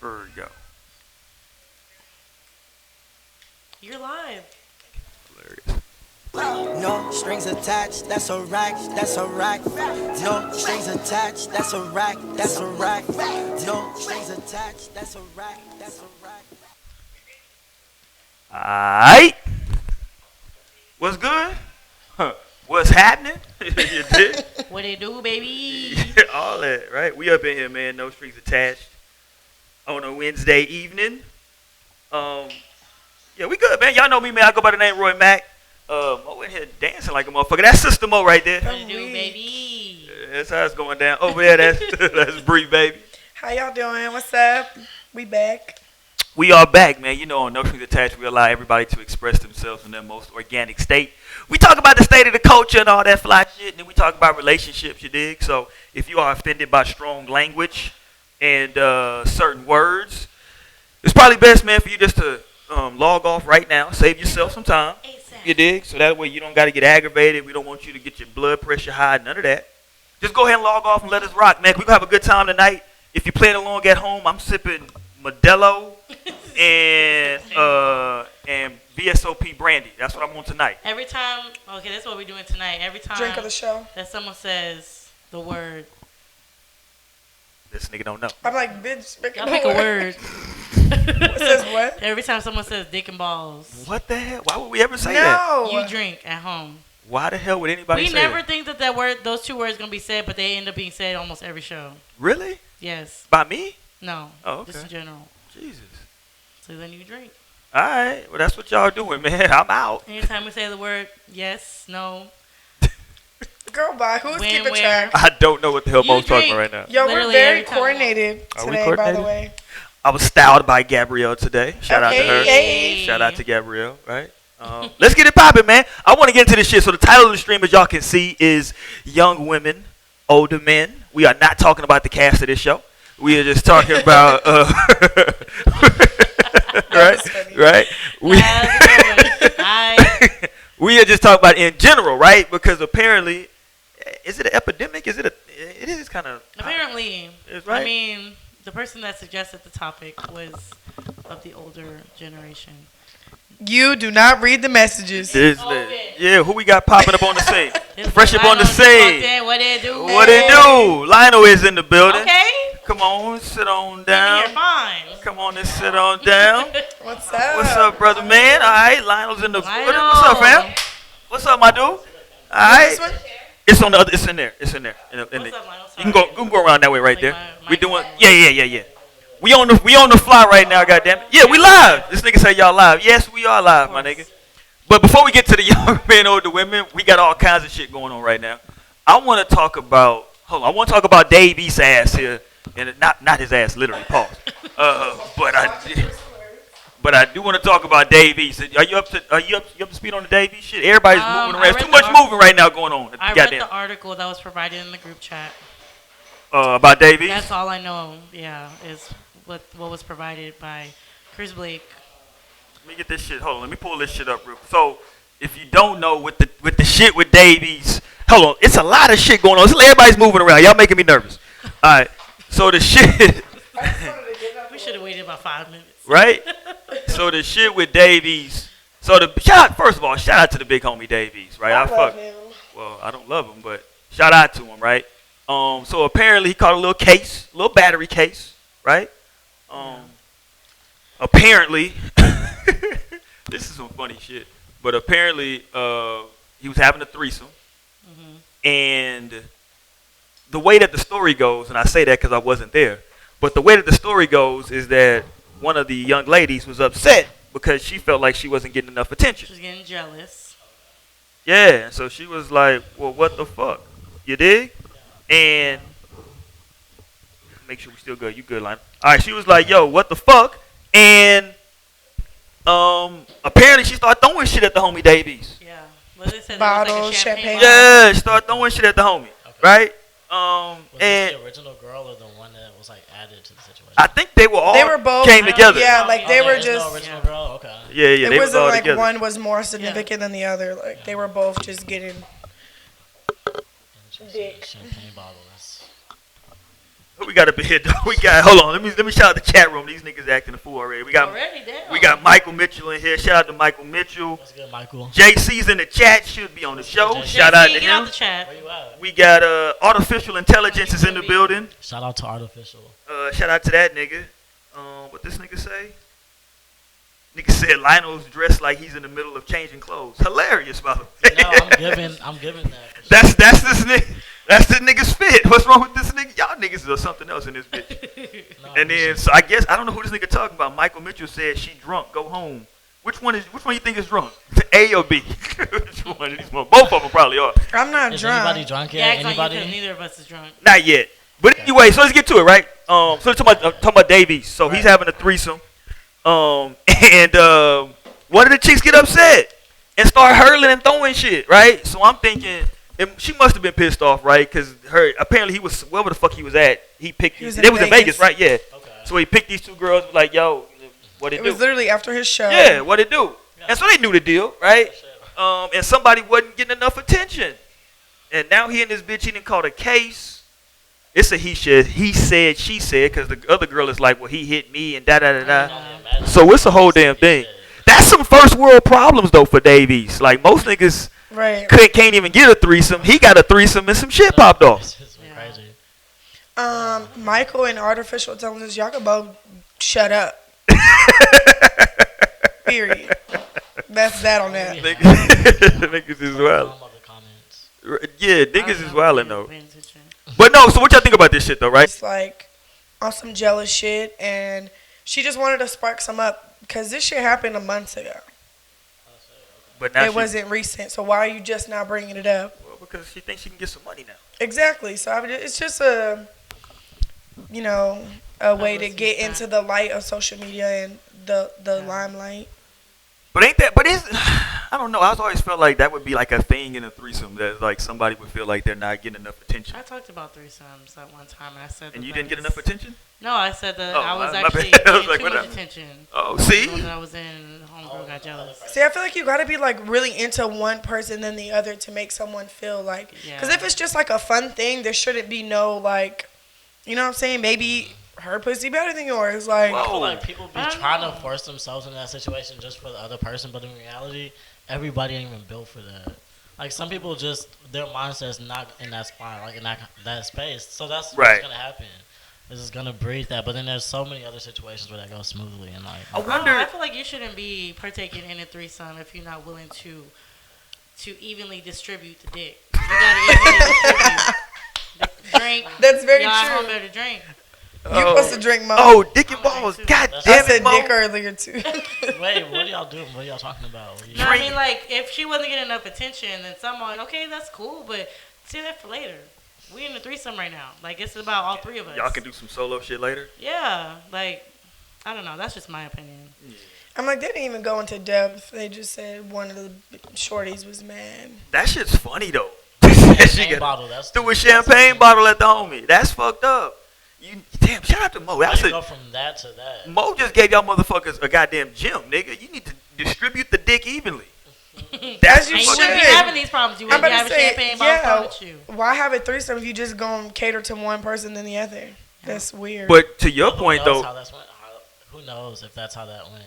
There we go. You're live. Hilarious. No strings attached, that's a rack, that's a rack. No strings attached, that's a rack, that's a rack. No strings attached, that's a rack, that's a rack. Alright. What's good? Huh. What's happening? You did? What it do, baby? All that, right? We up in here, man. No strings attached. On a Wednesday evening. Yeah, we good, man. Y'all know me, man. I go by the name Roy Mack. Mo in here dancing like a motherfucker. That's Sister Mo right there. What it do, baby? That's how it's going down. Over there, that's Bree, baby. How y'all doing? What's up? We back. We are back, man. You know, on No Strings Attached, we allow everybody to express themselves in their most organic state. We talk about the state of the culture and all that fly shit, and then we talk about relationships, you dig? So if you are offended by strong language and certain words, it's probably best, man, for you just to log off right now. Save yourself some time, you dig? So that way you don't got to get aggravated. We don't want you to get your blood pressure high, none of that. Just go ahead and log off and let us rock, man. We're going to have a good time tonight. If you're playing along at home, I'm sipping Modelo and VSOP brandy. That's what I'm on tonight. Every time, okay, that's what we're doing tonight. Every time Drink of the show. that someone says the word, This nigga don't know. I'm like, bitch, pick y'all pick a word. What says what? Every time someone says dick and balls, What the hell? Why would we ever say that? No. you drink at home. Why the hell would anybody We say never that? think that those two words gonna be said, but they end up being said almost every show. Really? Yes. By me? No. Oh, Just in okay. general. Jesus. So then you drink. All right. Well, that's what y'all doing, man. I'm out. Anytime we say the word yes, no, Girl, bye. Who's When, keeping where? track? I don't know what the hell You Mo's talking drink. about right now. Yo, we're Literally very every time. coordinated Are we today, by the coordinated? way. I was styled by Gabrielle today. Shout out to her. Hey. Shout out to Gabrielle, right? Let's get it popping, man. I want to get into this shit. So the title of the stream, as y'all can see, is Young Women, Older Men. We are not talking about the cast of this show. We are just talking about, right? We are just talking about in general, right? Because apparently, is it an epidemic? It is kind of. Apparently, It's right. I mean, the person that suggested the topic was of the older generation. You do not read the messages. Yeah, who we got popping up on the scene? It's Fresh up on the Lionel just walked scene. in. What it do? What it do? Lionel is in the building. Okay. Come on, sit on You're down. fine. Come on and sit on down. What's up? What's up, brother man? All right, Lionel's in the building. Lionel. What's up, fam? What's up, my dude? All right. This one? It's on the other. It's in there. It's in there. What's up, Lionel? You can go around that way right Like there. my We doing. microphone. Yeah. We on the fly right now, goddamn it. Yeah, we live. This nigga say y'all live. Yes, we are live, my nigga. But before we get to the young men, older women, we got all kinds of shit going on right now. I want to talk about. Hold on. I want to talk about Dave East's ass here, and not his ass, literally. Pause. But I do want to talk about Dave East. Are you up to speed on the Dave East shit? Everybody's moving I around. read Too the much article. moving right now going on. I read Goddamn. the article that was provided in the group chat. About Dave East? That's all I know. Yeah, is what was provided by Chris Blake. Let me get this shit. Hold on. Let me pull this shit up real quick. So, if you don't know with the shit with Dave East, hold on. It's a lot of shit going on. Everybody's moving around. Y'all making me nervous. All right. So the shit. We should have waited about 5 minutes. Right? So the shit with Dave East. So first of all, shout out to the big homie Dave East, right? I love him. Well, I don't love him, but shout out to him, right? So apparently he caught a little battery case, right? Apparently, this is some funny shit, but apparently he was having a threesome, and the way that the story goes, and I say that because I wasn't there, but the way that the story goes is that one of the young ladies was upset because she felt like she wasn't getting enough attention. She was getting jealous. Yeah, so she was like, well, what the fuck? You dig? And make sure we still good. You good, Lionel. All right, she was like, yo, what the fuck? And apparently she started throwing shit at the homie Davies. Yeah. Well, they said Bottles, it was like a champagne. champagne. Yeah, she started throwing shit at the homie, right? Was And this the original girl or the one that was like added to the situation? I think they were both came together. Yeah, like they Oh, were there is no just. original girl. Okay. Yeah, It they was wasn't all like together. one was more significant than the other. Like they were both just getting. Interesting. Dick. Champagne bottles. What we got up in here, though? We got, hold on, let me shout out the chat room. These niggas acting a fool already. We got Michael Mitchell in here. Shout out to Michael Mitchell. What's good, Michael? JC's in the chat, should be on the show. JC, Shout out to Get out him. the chat. Where you at? We got Artificial Intelligence is in the building. Shout out to Artificial. Shout out to that nigga. What this nigga say? Nigga said Lionel's dressed like he's in the middle of changing clothes. Hilarious, by the way. No, I'm giving that. For That's this nigga. That's the nigga's fit. What's wrong with this nigga? Y'all niggas are something else in this bitch. No, And then, so I guess I don't know who this nigga talking about. Michael Mitchell said she drunk. Go home. Which one you think is drunk? A or B? Which one of these? Both of them probably are. I'm not is drunk. anybody drunk Yeah, yet? act like you, 'cause Anybody? neither of us is drunk. Not yet. But anyway, so let's get to it, right? So let's talking about Davies. So he's having a threesome. And one of the chicks get upset and start hurling and throwing shit, right? So I'm thinking she must have been pissed off, right? Because apparently he was wherever the fuck he was at. He picked. He was They in was in Vegas, Vegas. right? Yeah. Okay. So he picked these two girls. Like, yo, what It it was do? literally after his show. Yeah, what it do? And so they knew the deal, right? And somebody wasn't getting enough attention. And now he and this bitch, he done caught a case. It's a he said, she said, because the other girl is like, well, he hit me and da-da-da-da. So it's a whole damn thing. That's some first world problems, though, for Davies. Like, most niggas Right. can't even get a threesome. He got a threesome and some shit popped off. It's just crazy. Michael and Artificial Intelligence, y'all can both shut up. Period. That's that on that. Niggas is wild. Other comments. Yeah, niggas is wildin', though. Paying attention. But no, so what y'all think about this shit, though, right? It's like on some jealous shit, and she just wanted to spark some up because this shit happened a month ago. But now It wasn't recent, so why are you just now bringing it up? Well, because she thinks she can get some money now. Exactly. So it's just a way to get into the light of social media and the limelight. But ain't that? But I don't know. I always felt like that would be like a thing in a threesome that like somebody would feel like they're not getting enough attention. I talked about threesomes at one time, and I said. And that you didn't get was- enough attention? No, I said that Oh, I was my actually bad. I was getting like, too what much happened? attention. Oh, The see? one that I was in, homegirl got jealous. See, I feel like you gotta be like really into one person than the other to make someone feel like. Because Yeah. if it's just like a fun thing, there shouldn't be no like, you know what I'm saying? Maybe her pussy better than yours. Like, I Whoa. feel like people be I don't trying know. to force themselves in that situation just for the other person, but in reality, everybody ain't even built for that. Like some people just their mindset's not in that spot, like in that space. So that's Right. what's gonna happen. It's just gonna breed that. But then there's so many other situations where that goes smoothly and like. I wonder. I feel like you shouldn't be partaking in a threesome if you're not willing to evenly distribute the dick. You gotta evenly distribute the drink. that's very Y'all true. home better drink. You supposed to drink more. Oh, dick and I'm like balls. too. God That's- I damn it, said Mo. dick earlier too. Wait, what are y'all doing? What are y'all talking about? What are you- No, I mean, like, if she wasn't getting enough attention, then someone, okay, that's cool, but save that for later. We in a threesome right now. Like, it's about all three of us. Y'all can do some solo shit later. Yeah, like, I don't know. That's just my opinion. I'm like, they didn't even go into depth. They just said one of the shorties was mad. That shit's funny though. she Champagne got bottle. That's threw a champagne bottle at the homie. That's fucked up. You damn. Shout out to Mo. How That's you it. go from that to that? Mo just gave y'all motherfuckers a goddamn gym, nigga. You need to distribute the dick evenly. That's You And you fucking wouldn't be should. having these problems. You I'm wouldn't be about to having say, champagne bottles yeah. thrown at you. Why have a threesome if you just gonna cater to one person than the other? That's weird. But to your Who point knows though, how that's went? Who knows if that's how that went?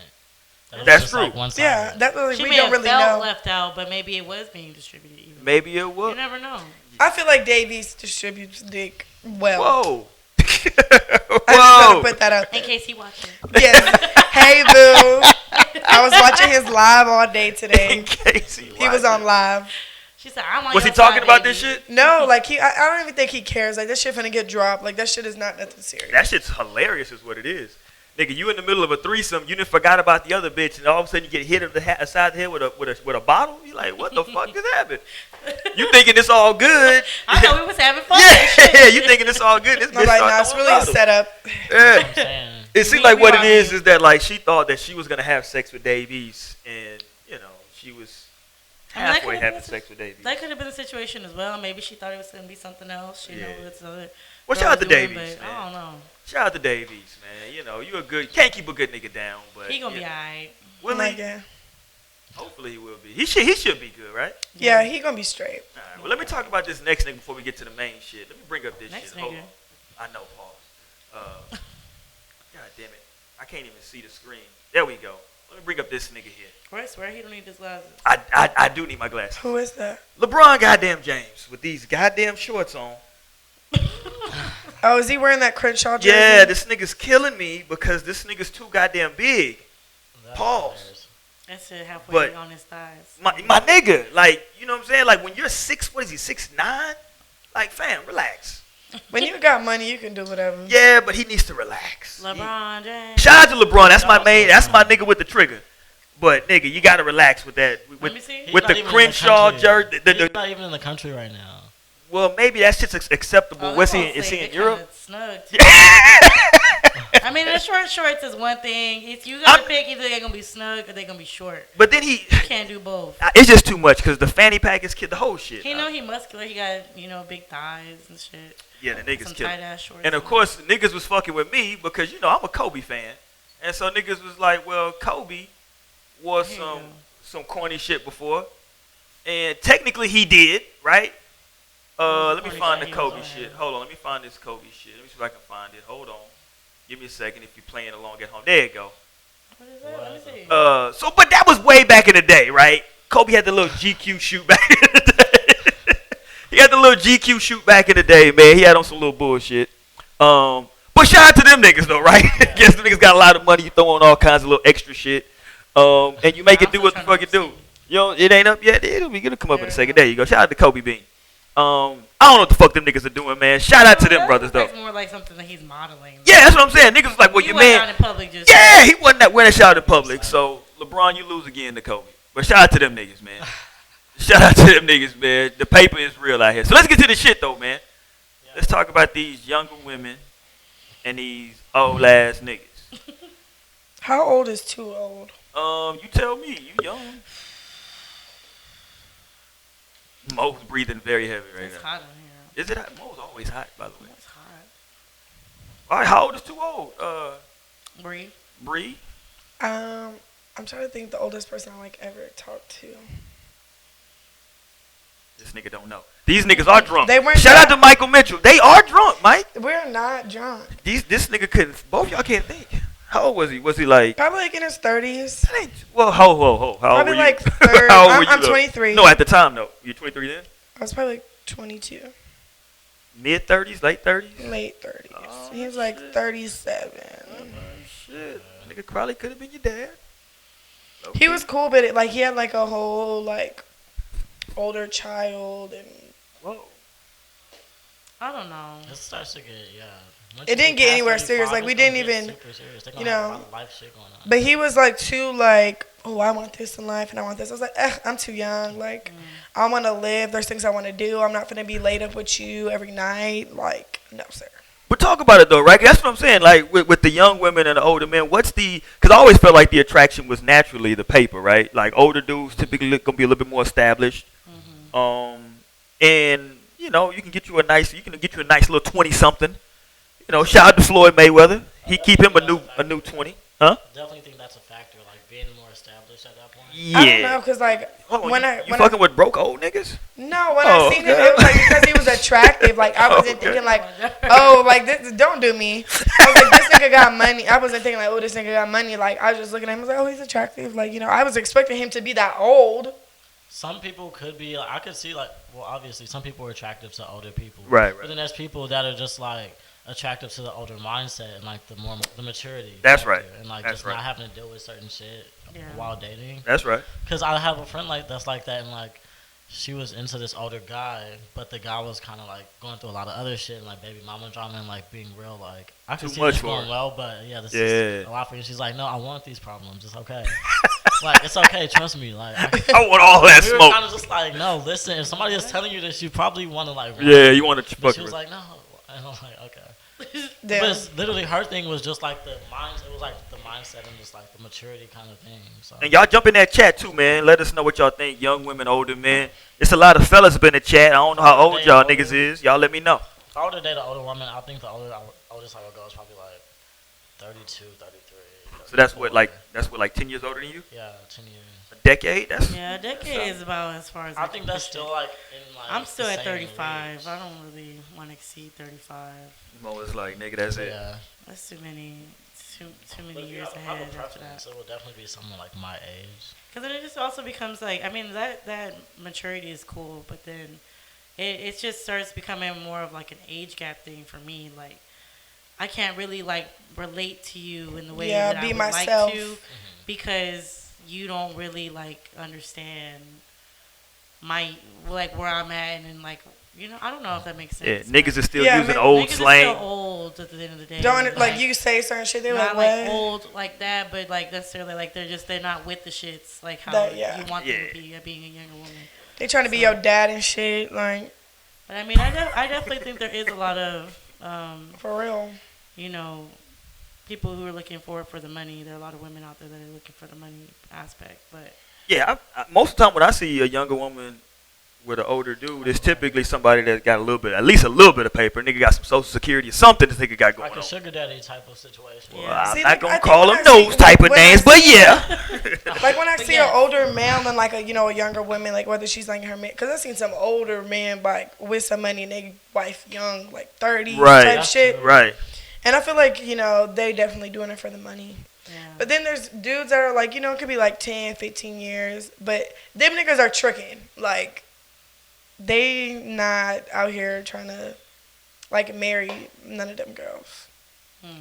That was That's just, true. Like, one-sided. yeah, that's like, She we may don't have really felt know. left out, but maybe it was being distributed evenly. maybe it You was. never know. I feel like Davies distributes dick well. Whoa. I just Whoa. gotta put that out In there. case he watching. Yes. Hey, boo. I was watching his live all day today. In case He was on live. She said, I'm on Was he your talking side, about baby. this shit? No, like I don't even think he cares. Like that shit finna get dropped. Like that shit is not nothing serious. That shit's hilarious, is what it is. Nigga, you in the middle of a threesome, you done forgot about the other bitch, and all of a sudden you get hit on the side of the head with a bottle. You like, what the fuck just happened? You thinking it's all good? I thought we was having fun. Yeah, you thinking it's all good? This bitch I'm like, start nah, it's throwing really a bottles. setup. Yeah. I'm saying. It seemed We- like we what are it is here. that like she thought that she was gonna have sex with Dave East, and you know she was I mean, that halfway could've having been- sex with Dave East. That could have been a situation as well. Maybe she thought it was going to be something else. She Yeah. know it's other. Well, girl shout out to doing, Dave East, but man. I don't know. Shout out to Dave East, man. You know you a good, can't keep a good nigga down, but He gonna be yeah. alright. Will Like, he? yeah. Hopefully he will be. He should be good, right? Yeah, he gonna be straight. All right. Well, let me talk about this next nigga before we get to the main shit. Let me bring up this Next shit. Hold nigga. on. I know, pause. God damn it. I can't even see the screen. There we go. Let me bring up this nigga here. I swear he don't need his glasses. I do need my glasses. Who is that? LeBron goddamn James with these goddamn shorts on. Oh, is he wearing that Crenshaw jersey? Yeah, this nigga's killing me because this nigga's too goddamn big. That's Pause. hilarious. That's it, halfway But- on his thighs. My nigga, like, you know what I'm saying? Like, when you're 6, what is he, 6'9"? Like, fam, relax. When you got money, you can do whatever. Yeah, but he needs to relax. LeBron James. Shout out to LeBron. That's my main. That's my nigga with the trigger. But nigga, you gotta relax with that. Let me see. With He's the not even in Crenshaw country. jersey. He's not even in the country right now. Well, maybe that's just acceptable. Oh, What's that's he? what I'm Is he saying. in They kinda Europe? Snug. I mean, the short shorts is one thing. If you gotta pick, either they're gonna be snug or they're gonna be short. But then he. You can't do both. It's just too much because the fanny pack is kid the whole shit. He know he muscular. He got big thighs and shit. Yeah, the niggas Some kill. tight ass shorts. And of course, niggas was fucking with me because I'm a Kobe fan, and so niggas was like, well, Kobe wore Here you some go. some corny shit before, and technically he did, right? Let me corny find the shit he was Kobe on? shit. Hold on, let me find this Kobe shit. Let me see if I can find it. Hold on, give me a second if you're playing along at home. There you go. What is that? Let me see. But that was way back in the day, right? Kobe had the little GQ shoot back in the day. He had the little GQ shoot back in the day, man. He had on some little bullshit. But shout out to them niggas though, right? Guess the niggas got a lot of money. You throw on all kinds of little extra shit, and you make it do what the fuck it do. It ain't up yet. It'll come up in a second. There you go. Shout out to Kobe Bean. I don't know what the fuck them niggas are doing, man. Shout out to them brothers though. It's more like something that he's modeling. Yeah, that's what I'm saying. Niggas was like, well, He your went man. out in public just. Yeah, he wasn't that wearing that shot in public. So LeBron, you lose again to Kobe. But shout out to them niggas, man. Shout out to them niggas, man. The paper is real out here. So let's get to the shit though, man. Let's talk about these younger women and these old ass niggas. How old is too old? You tell me. You young. Mo's breathing very heavy right It's now. hot in here. Is it hot? Mo's always hot, by the way. It's hot. All right, how old is too old? Bree. Bree. I'm trying to think the oldest person I ever talked to. This nigga don't know. These niggas are drunk. They weren't Shout out drunk. to Michael Mitchell. They are drunk, Mike. We're not drunk. This nigga couldn't. Both y'all can't think. How old was he? Was he like? Probably in his 30s. That ain't- Well, ho. How old Probably were you? like third. How old were you? I'm though? 23. No, at the time though. You 23 then? I was probably 22. Mid 30s, late 30s. Late 30s. Oh, He was like shit. 37. Shit, nigga probably could have been your dad. He was cool, but he had a whole older child, and Whoa. I don't know. It starts to get Once It you didn't get past anywhere 35, serious, we it's didn't gonna get even, super serious. They're you gonna have a know, lot of life shit going on. but he was too oh, I want this in life and I want this. I was like, I'm too young. I want to live. There's things I want to do. I'm not gonna be laid up with you every night. No, sir. But talk about it though, right? That's what I'm saying. Like with the young women and the older men, because I always felt like the attraction was naturally the paper, right? Like older dudes typically gonna be a little bit more established. And you can get you a nice little 20 something. Shout out to Floyd Mayweather. He keep him a new 20. Huh? Definitely think that's a factor, being more established at that point. Yeah. I don't know, cause Hold on, when you fucking with broke old niggas? No, when Oh, I seen him, okay. it was because he was attractive. I wasn't Okay. thinking this, don't do me. I was like, this nigga got money. I wasn't thinking oh, this nigga got money. I was just looking at him. I was like, oh, he's attractive. I was expecting him to be that old. Some people could be, I could see, obviously, some people are attractive to older people. Right. But then there's people that are just, attractive to the older mindset and, the maturity. That's factor, right. And, That's just right. not having to deal with certain shit Yeah. while dating. That's right. Because I have a friend that's like that, and, she was into this older guy, but the guy was kind of, going through a lot of other shit, and, baby mama drama, and, being real, I Too could see much this for going her. well, but, yeah, this Yeah. is a lot for you. She's like, no, I want these problems. It's okay. It's okay. Trust me. I want all that we were smoke. kind of just no, listen, if somebody is telling you this, you probably want to, run. Yeah, you want to But fuck she was with. like, no. And I'm like, okay. Damn. But it's literally her thing was just the mind. It was the mindset and just the maturity kind of thing. So And y'all jump in that chat too, man. Let us know what y'all think. Young women, older men. It's a lot of fellas up in the chat. I don't know how old y'all niggas is. Y'all let me know. if I were to date an older woman, I think the oldest I would go is probably 32, 33. So that's what 34. like 10 years older than you? Yeah, 10 years. A decade? That's Yeah, a decade is about as far as I think that's still like in like. I'm still the at same 35. range. I don't really want to exceed 35. Mo is like, nigga, that's it. Yeah. That's too many, too But many if you years have ahead a after preference, that. it would definitely be someone like my age. Because then it just also becomes like, I mean, that maturity is cool, but then it just starts becoming more of like an age gap thing for me. Like, I can't really like relate to you in the way Yeah, that be I would myself. like to, because you don't really like understand my like where I'm at, and then like, you know, I don't know if that makes Yeah, sense. niggas is still Yeah, using man, old niggas slang. Are still old at the end of the day. Don't like you say certain shit. They're not like, like what? old like that, but like necessarily like they're not with the shits like how That- yeah. you want them Yeah. to be being a younger woman. They trying to be your dad and shit. Like But I mean, I definitely think there is a lot of for real. you know, people who are looking for it for the money. There are a lot of women out there that are looking for the money aspect, but Yeah, most of the time when I see a younger woman with an older dude, it's typically somebody that got a little bit, at least a little bit of paper. Nigga got some social security or something this nigga got going Like a on. sugar daddy type of situation. Well, Yeah. I'm See, not like, I gonna think call when them I see- those type of when I names, see- but yeah. Like when I But see yeah. an older male and like a a younger woman, like whether she's like her man, because I seen some older men like with some money and they wife young, like 30 Right. type That's shit. true. Right. And I feel like they definitely doing it for the money. yeah. But then there's dudes that are like, it could be like 10, 15 years, but them niggas are tricking. Like they not out here trying to like marry none of them girls.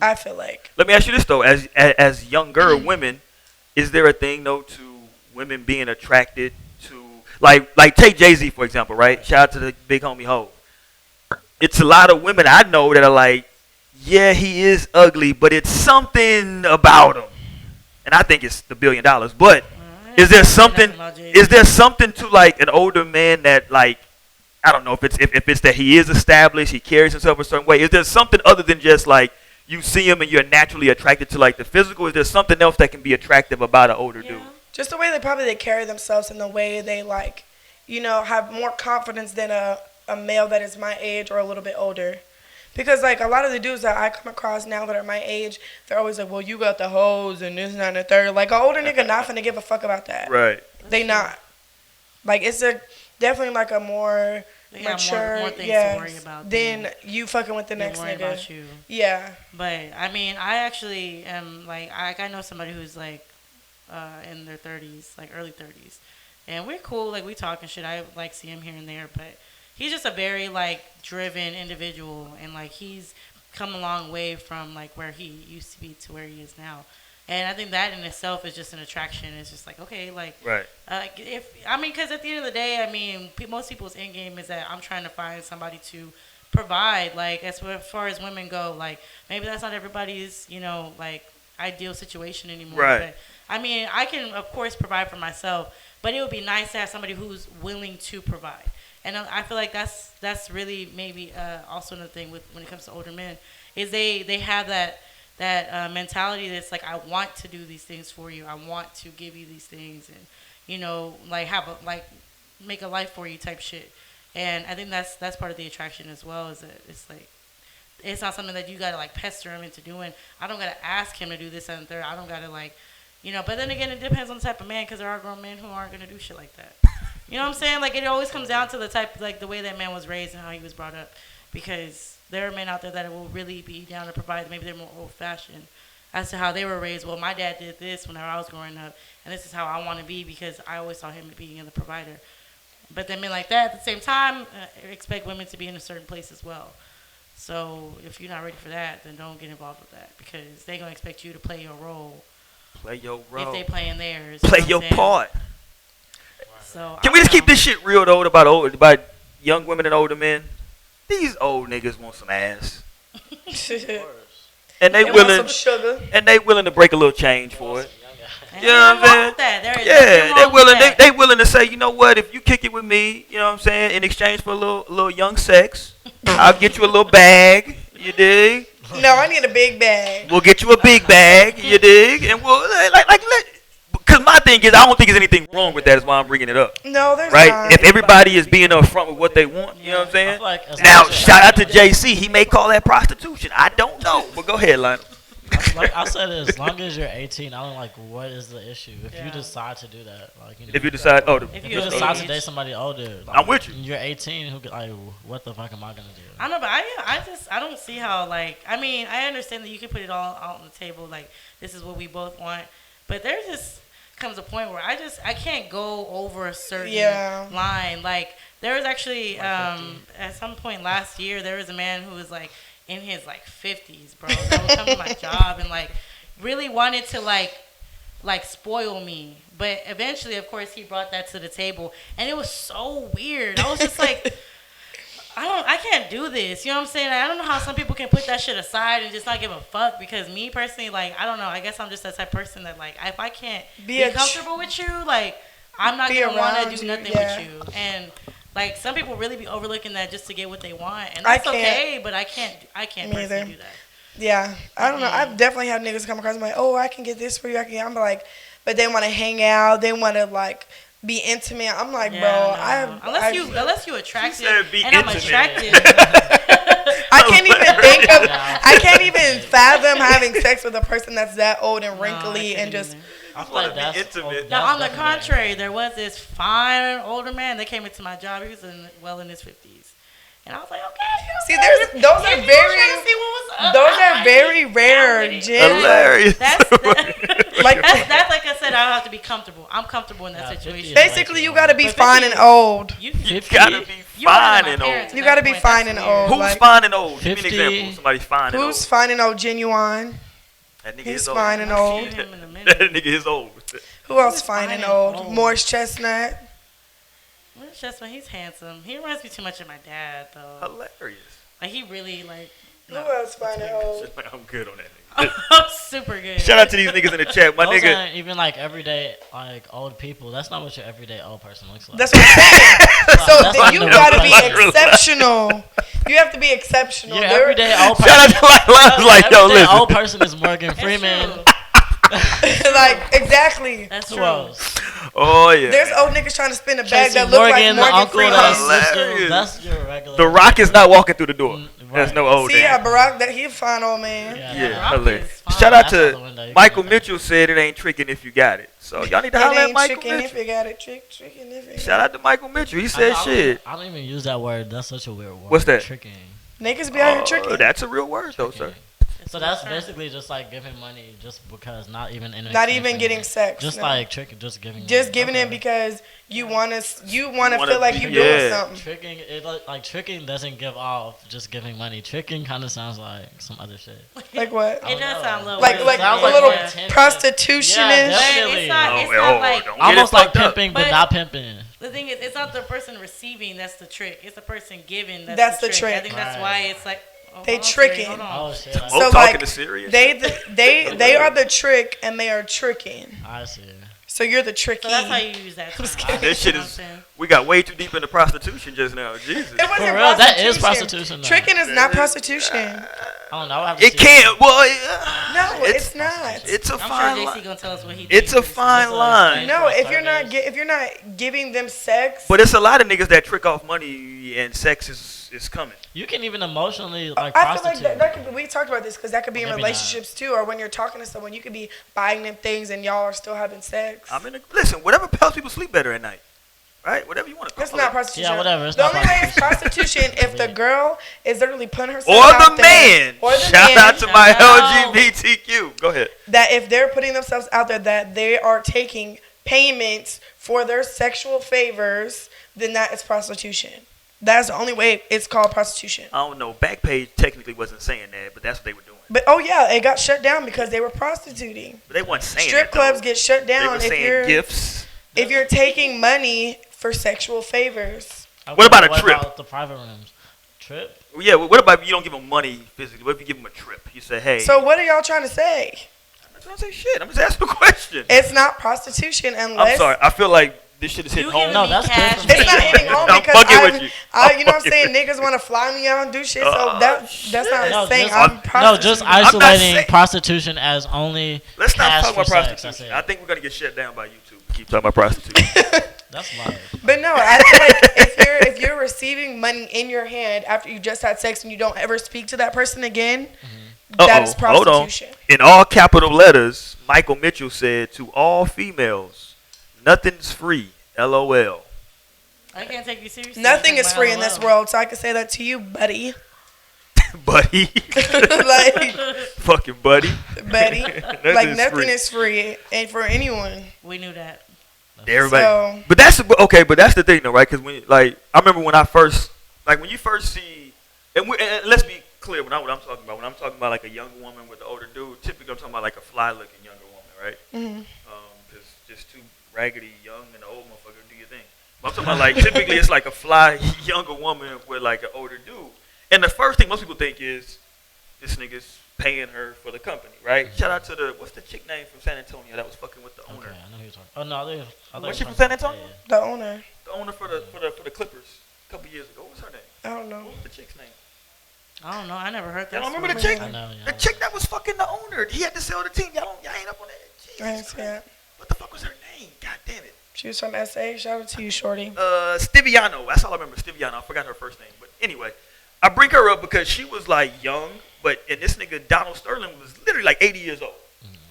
I feel like. Let me ask you this though: as younger women, is there a thing though to women being attracted to like take Jay-Z for example, right? Shout out to the big homie Ho. It's a lot of women I know that are like, yeah, he is ugly, but it's something about him, and I think it's the $1 billion. But is there something? Is there something to like an older man that like? I don't know if it's that he is established, he carries himself a certain way. Is there something other than just like you see him and you're naturally attracted to like the physical? Is there something else that can be attractive about an older dude? Just the way they carry themselves and the way they like, have more confidence than a male that is my age or a little bit older. Because like a lot of the dudes that I come across now that are my age, they're always like, well, you got the hoes and this and that and the third. Like an older nigga not finna give a fuck about that. Right. They not. Like it's definitely like a more They got mature, more things yes, to worry about than you fucking with the than next worry nigga. about you. Yeah. But I mean, I actually am like I know somebody who's like in their 30s, like early 30s, and we're cool. Like we talk and shit. I like see him here and there, but he's just a very like driven individual, and like he's come a long way from like where he used to be to where he is now. And I think that in itself is just an attraction. It's just like, okay, like, Right. Because at the end of the day, I mean, most people's end game is that I'm trying to find somebody to provide. Like, as far as women go, like, maybe that's not everybody's, like, ideal situation anymore. Right. But, I mean, I can, of course, provide for myself, but it would be nice to have somebody who's willing to provide. And I feel like that's really maybe also another thing when it comes to older men is they have that mentality that's like, I want to do these things for you. I want to give you these things and, like have make a life for you type shit. And I think that's part of the attraction as well, is that it's like, it's not something that you gotta like pester him into doing. I don't gotta ask him to do this and third. I don't gotta like, but then again, it depends on the type of man, because there are grown men who aren't gonna do shit like that. You know what I'm saying? Like, it always comes down to the type, like the way that man was raised and how he was brought up, because there are men out there that will really be down to provide. Maybe they're more old-fashioned as to how they were raised. Well, my dad did this whenever I was growing up, and this is how I want to be because I always saw him being the provider. But then men like that, at the same time, expect women to be in a certain place as well. So if you're not ready for that, then don't get involved with that, because they're going to expect you to play your role Play your role. if they playing theirs. Play you know your what I'm saying? part. So, Can we just keep this shit real though about young women and older men? These old niggas want some ass, and they want willing some sugar. to break a little change for it. And You know what I'm saying? Yeah, they willing to say, you know what, if you kick it with me, you know what I'm saying, in exchange for a little young sex, I'll get you a little bag, you dig? No, I need a big bag. We'll get you a big bag, you dig? And we'll because my thing is, I don't think there's anything wrong with that. Is why I'm bringing it up, No, there's right? not. If everybody is being upfront with what they want, you know what I'm I saying? feel like as Now, long as- shout out to JC. He may call that prostitution. I don't know, but go ahead, Lionel. Like I said, as long as you're 18, I don't like what is the issue. If Yeah. you decide to do that, like you know, If you decide, If if you you decide to age. date somebody older, like, I'm with you. and you're 18, who could, like, what the fuck am I gonna do? I don't know, but I don't see how, like, I mean, I understand that you can put it all out on the table, like, this is what we both want, but there just comes a point where I can't go over a certain Yeah. line. Like, there was actually, Like 50. at some point last year, there was a man who was, like, in his, like, 50s, bro, that would come to my job and, like, really wanted to, like spoil me. But eventually, of course, he brought that to the table, and it was so weird. I was just like, I can't do this. You know what I'm saying? I don't know how some people can put that shit aside and just not give a fuck. Because me personally, like, I don't know. I guess I'm just that type of person that, like, if I can't be comfortable with you, like, I'm not gonna want around to do you, nothing yeah. with you. And like, some people really be overlooking that just to get what they want, and I that's can't. okay. But I can't Me personally either. do that. Yeah, I don't know. I've definitely had niggas come across, I'm like, oh, I can get this for you. I'm like, but they want to hang out. They want to, like, be intimate. I'm like, Yeah, bro, no. Unless you attractive, said be and I'm intimate. attractive. I can't even think of, I can't even fathom having sex with a person that's that old and No, I wrinkly can't and just, either. I feel wanna like be that's intimate. Now, on the definitely- contrary, there was this fine older man that came into my job. He was well in his 50s. And I was like, okay. see, those are Trying to very, see what was up. those I are like very it. rare, I'm with it. Jen. Hilarious. That's Like, that's like I said, I have to be comfortable. I'm comfortable in that Yeah, 50 situation. is basically, you gotta be But fine 50 and old. You, You 50? gotta be you older fine than my and parents old. You at that gotta be point. fine That's and weird. old. Who's like- fine and old? Give me an 50. example. Somebody's fine and Who's old. fine and old? Genuine. That nigga He's is old. fine and I've old. seen him in a That minute. nigga is old. Who else Who's fine fine and and old? old? Morris Chestnut. Where's Chestnut? He's handsome. He reminds me too much of my dad, though. Hilarious. Like, he really, like, Who else fine and old? I'm good on that nigga. I'm super good. Shout out to these niggas in the chat. My Those nigga. aren't even like everyday like old people. That's not what your everyday old person looks like. That's what I'm saying. So That's then not you the gotta be real life. exceptional. You have to be exceptional. your There- everyday old person. Shout out to like, yo, everyday listen. old person is Morgan That's Freeman. true. like, exactly. That's Who true. else? Oh yeah. There's old niggas trying to spin a bag Tracy that look like Morgan, the Morgan uncle Freeman. that's Hilarious. that's your regular. The Rock is not walking through the door. There's Right. no old See, yeah, nigga. Barack, that he a fine old man. Yeah, Rock hilarious. is fine. Shout out That's out the to window. You Michael can do that. Mitchell said it ain't tricking if you got it. So y'all need to It holler at ain't Michael tricking if Mitchell. you got it. Tricking if you Shout out to Michael Mitchell. He I said don't- shit. I don't even use that word. That's such a weird word. What's that? Tricking. Niggas be out here Oh, tricking. that's a real word though, sir. So that's basically just like giving money just because, not even in Not even getting sex. Just no. like tricking, just giving. Just money. giving it Okay. because you wanna wanna feel like be- you yeah. doing something. Tricking, like tricking doesn't give off just giving money. Tricking kind of sounds like some other shit. Like what? It does sound a little Like weird. like Sounds a like little more attention. prostitutionish. Yeah, But definitely. it's not, Oh, it's wait, not oh, like, don't get Almost it like fucked up. pimping, but But- not pimping. the thing is, it's not the person receiving that's the trick. It's the person giving That's the the trick. I trick. think that's Right. why it's like, They hold on, tricking. Siri, hold on. Oh shit! Oh, So, talking like, to serious. They are the trick and they are tricking. I see. So you're the tricky. So that's how you use that term. just kidding. This shit You know is. what I'm saying? We got way too deep into prostitution just now. Jesus. It wasn't For real, that is prostitution. prostitution, though. Tricking is not prostitution. I don't know. I have to It see can't. Well, yeah. No, it's not. It's a I'm fine sure JC line. gonna tell us what he It's a thinks. fine It's a- line. No, if you're not Starters. if you're not giving them sex, But it's a lot of niggas that trick off money and sex is coming. You can even emotionally like I feel like prostitute. that could be, we talked about this because that could be in Maybe not. relationships too, or when you're talking to someone, you could be buying them things and y'all are still having sex. Listen, whatever helps people sleep better at night. Right? Whatever you want to call That's it. not prostitution. Yeah, whatever, it's the not only way it's prostitution if the Yeah. girl is literally putting herself Or out the there, man. or the Shout man, out to my Shout out. LGBTQ. Go ahead. that if they're putting themselves out there that they are taking payments for their sexual favors, then that is prostitution. That's the only way it's called prostitution. I don't know. Backpage technically wasn't saying that, but that's what they were doing. But oh yeah, it got shut down because they were prostituting. But they weren't saying Strip that, though. clubs get shut They down were if saying you're gifts. if you're taking money for sexual favors. Okay, What about a what trip? About the private rooms? Trip? Well, yeah, what about if you don't give them money physically? What if you give them a trip? You say, hey. So what are y'all trying to say? I'm not trying to say shit. I'm just asking a question. It's not prostitution I'm unless sorry. I feel like this shit is hitting You home. giving No, me that's cash different. it's not hitting home I'm because fucking with you. you know what I'm fucking saying? with Niggas want to fly me out and do shit. So Oh, that's not No, saying just, I'm no, prostituting. just not isolating saying- prostitution as only Let's not cash talk about for sex, prostitution. that's I it. think we're going to get shut down by YouTube. Keep talking about prostitution. That's live. But no, I feel like if you're receiving money in your hand after you just had sex and you don't ever speak to that person again, That is Hold on. prostitution. In all capital letters, Michael Mitchell said to all females, "Nothing's free." LOL. I can't take you seriously. Nothing Take is my free in this LOL. world, so I can say that to you, buddy. Buddy. Like, Fucking buddy. buddy. Like, nothing free. is free, ain't for anyone. We knew that. Everybody. So, But that's okay. But that's the thing, though, right? Because when, like, I remember when I first, like, when you first see, and let's be clear, what I'm talking about. When I'm talking about like a young woman with an older dude, typically I'm talking about like a fly-looking younger woman, right? mhm. Because just two raggedy young and old motherfucker do your thing. But I'm talking about like typically it's like a fly younger woman with like an older dude. And the first thing most people think is this nigga's paying her for the company, right? Shout out to what's the chick name from San Antonio that was fucking with the owner? Okay, I know who you're talking. Oh no, I thought Was you she were from San talking- Antonio? The owner. The owner for the Clippers a couple years ago. What was her name? I don't know. What was the chick's name? I don't know. I never heard that. Y'all don't remember the story. chick? I know. Yeah, The chick that was fucking the owner. He had to sell the team. Y'all ain't up on that. I didn't Jesus see Christ. that. What the fuck was her name? God damn it. She was from SA. Shout out to you, Shorty. Stiviano. That's all I remember. Stiviano. I forgot her first name. But anyway, I bring her up because she was like young, and this nigga Donald Sterling was literally like 80 years old.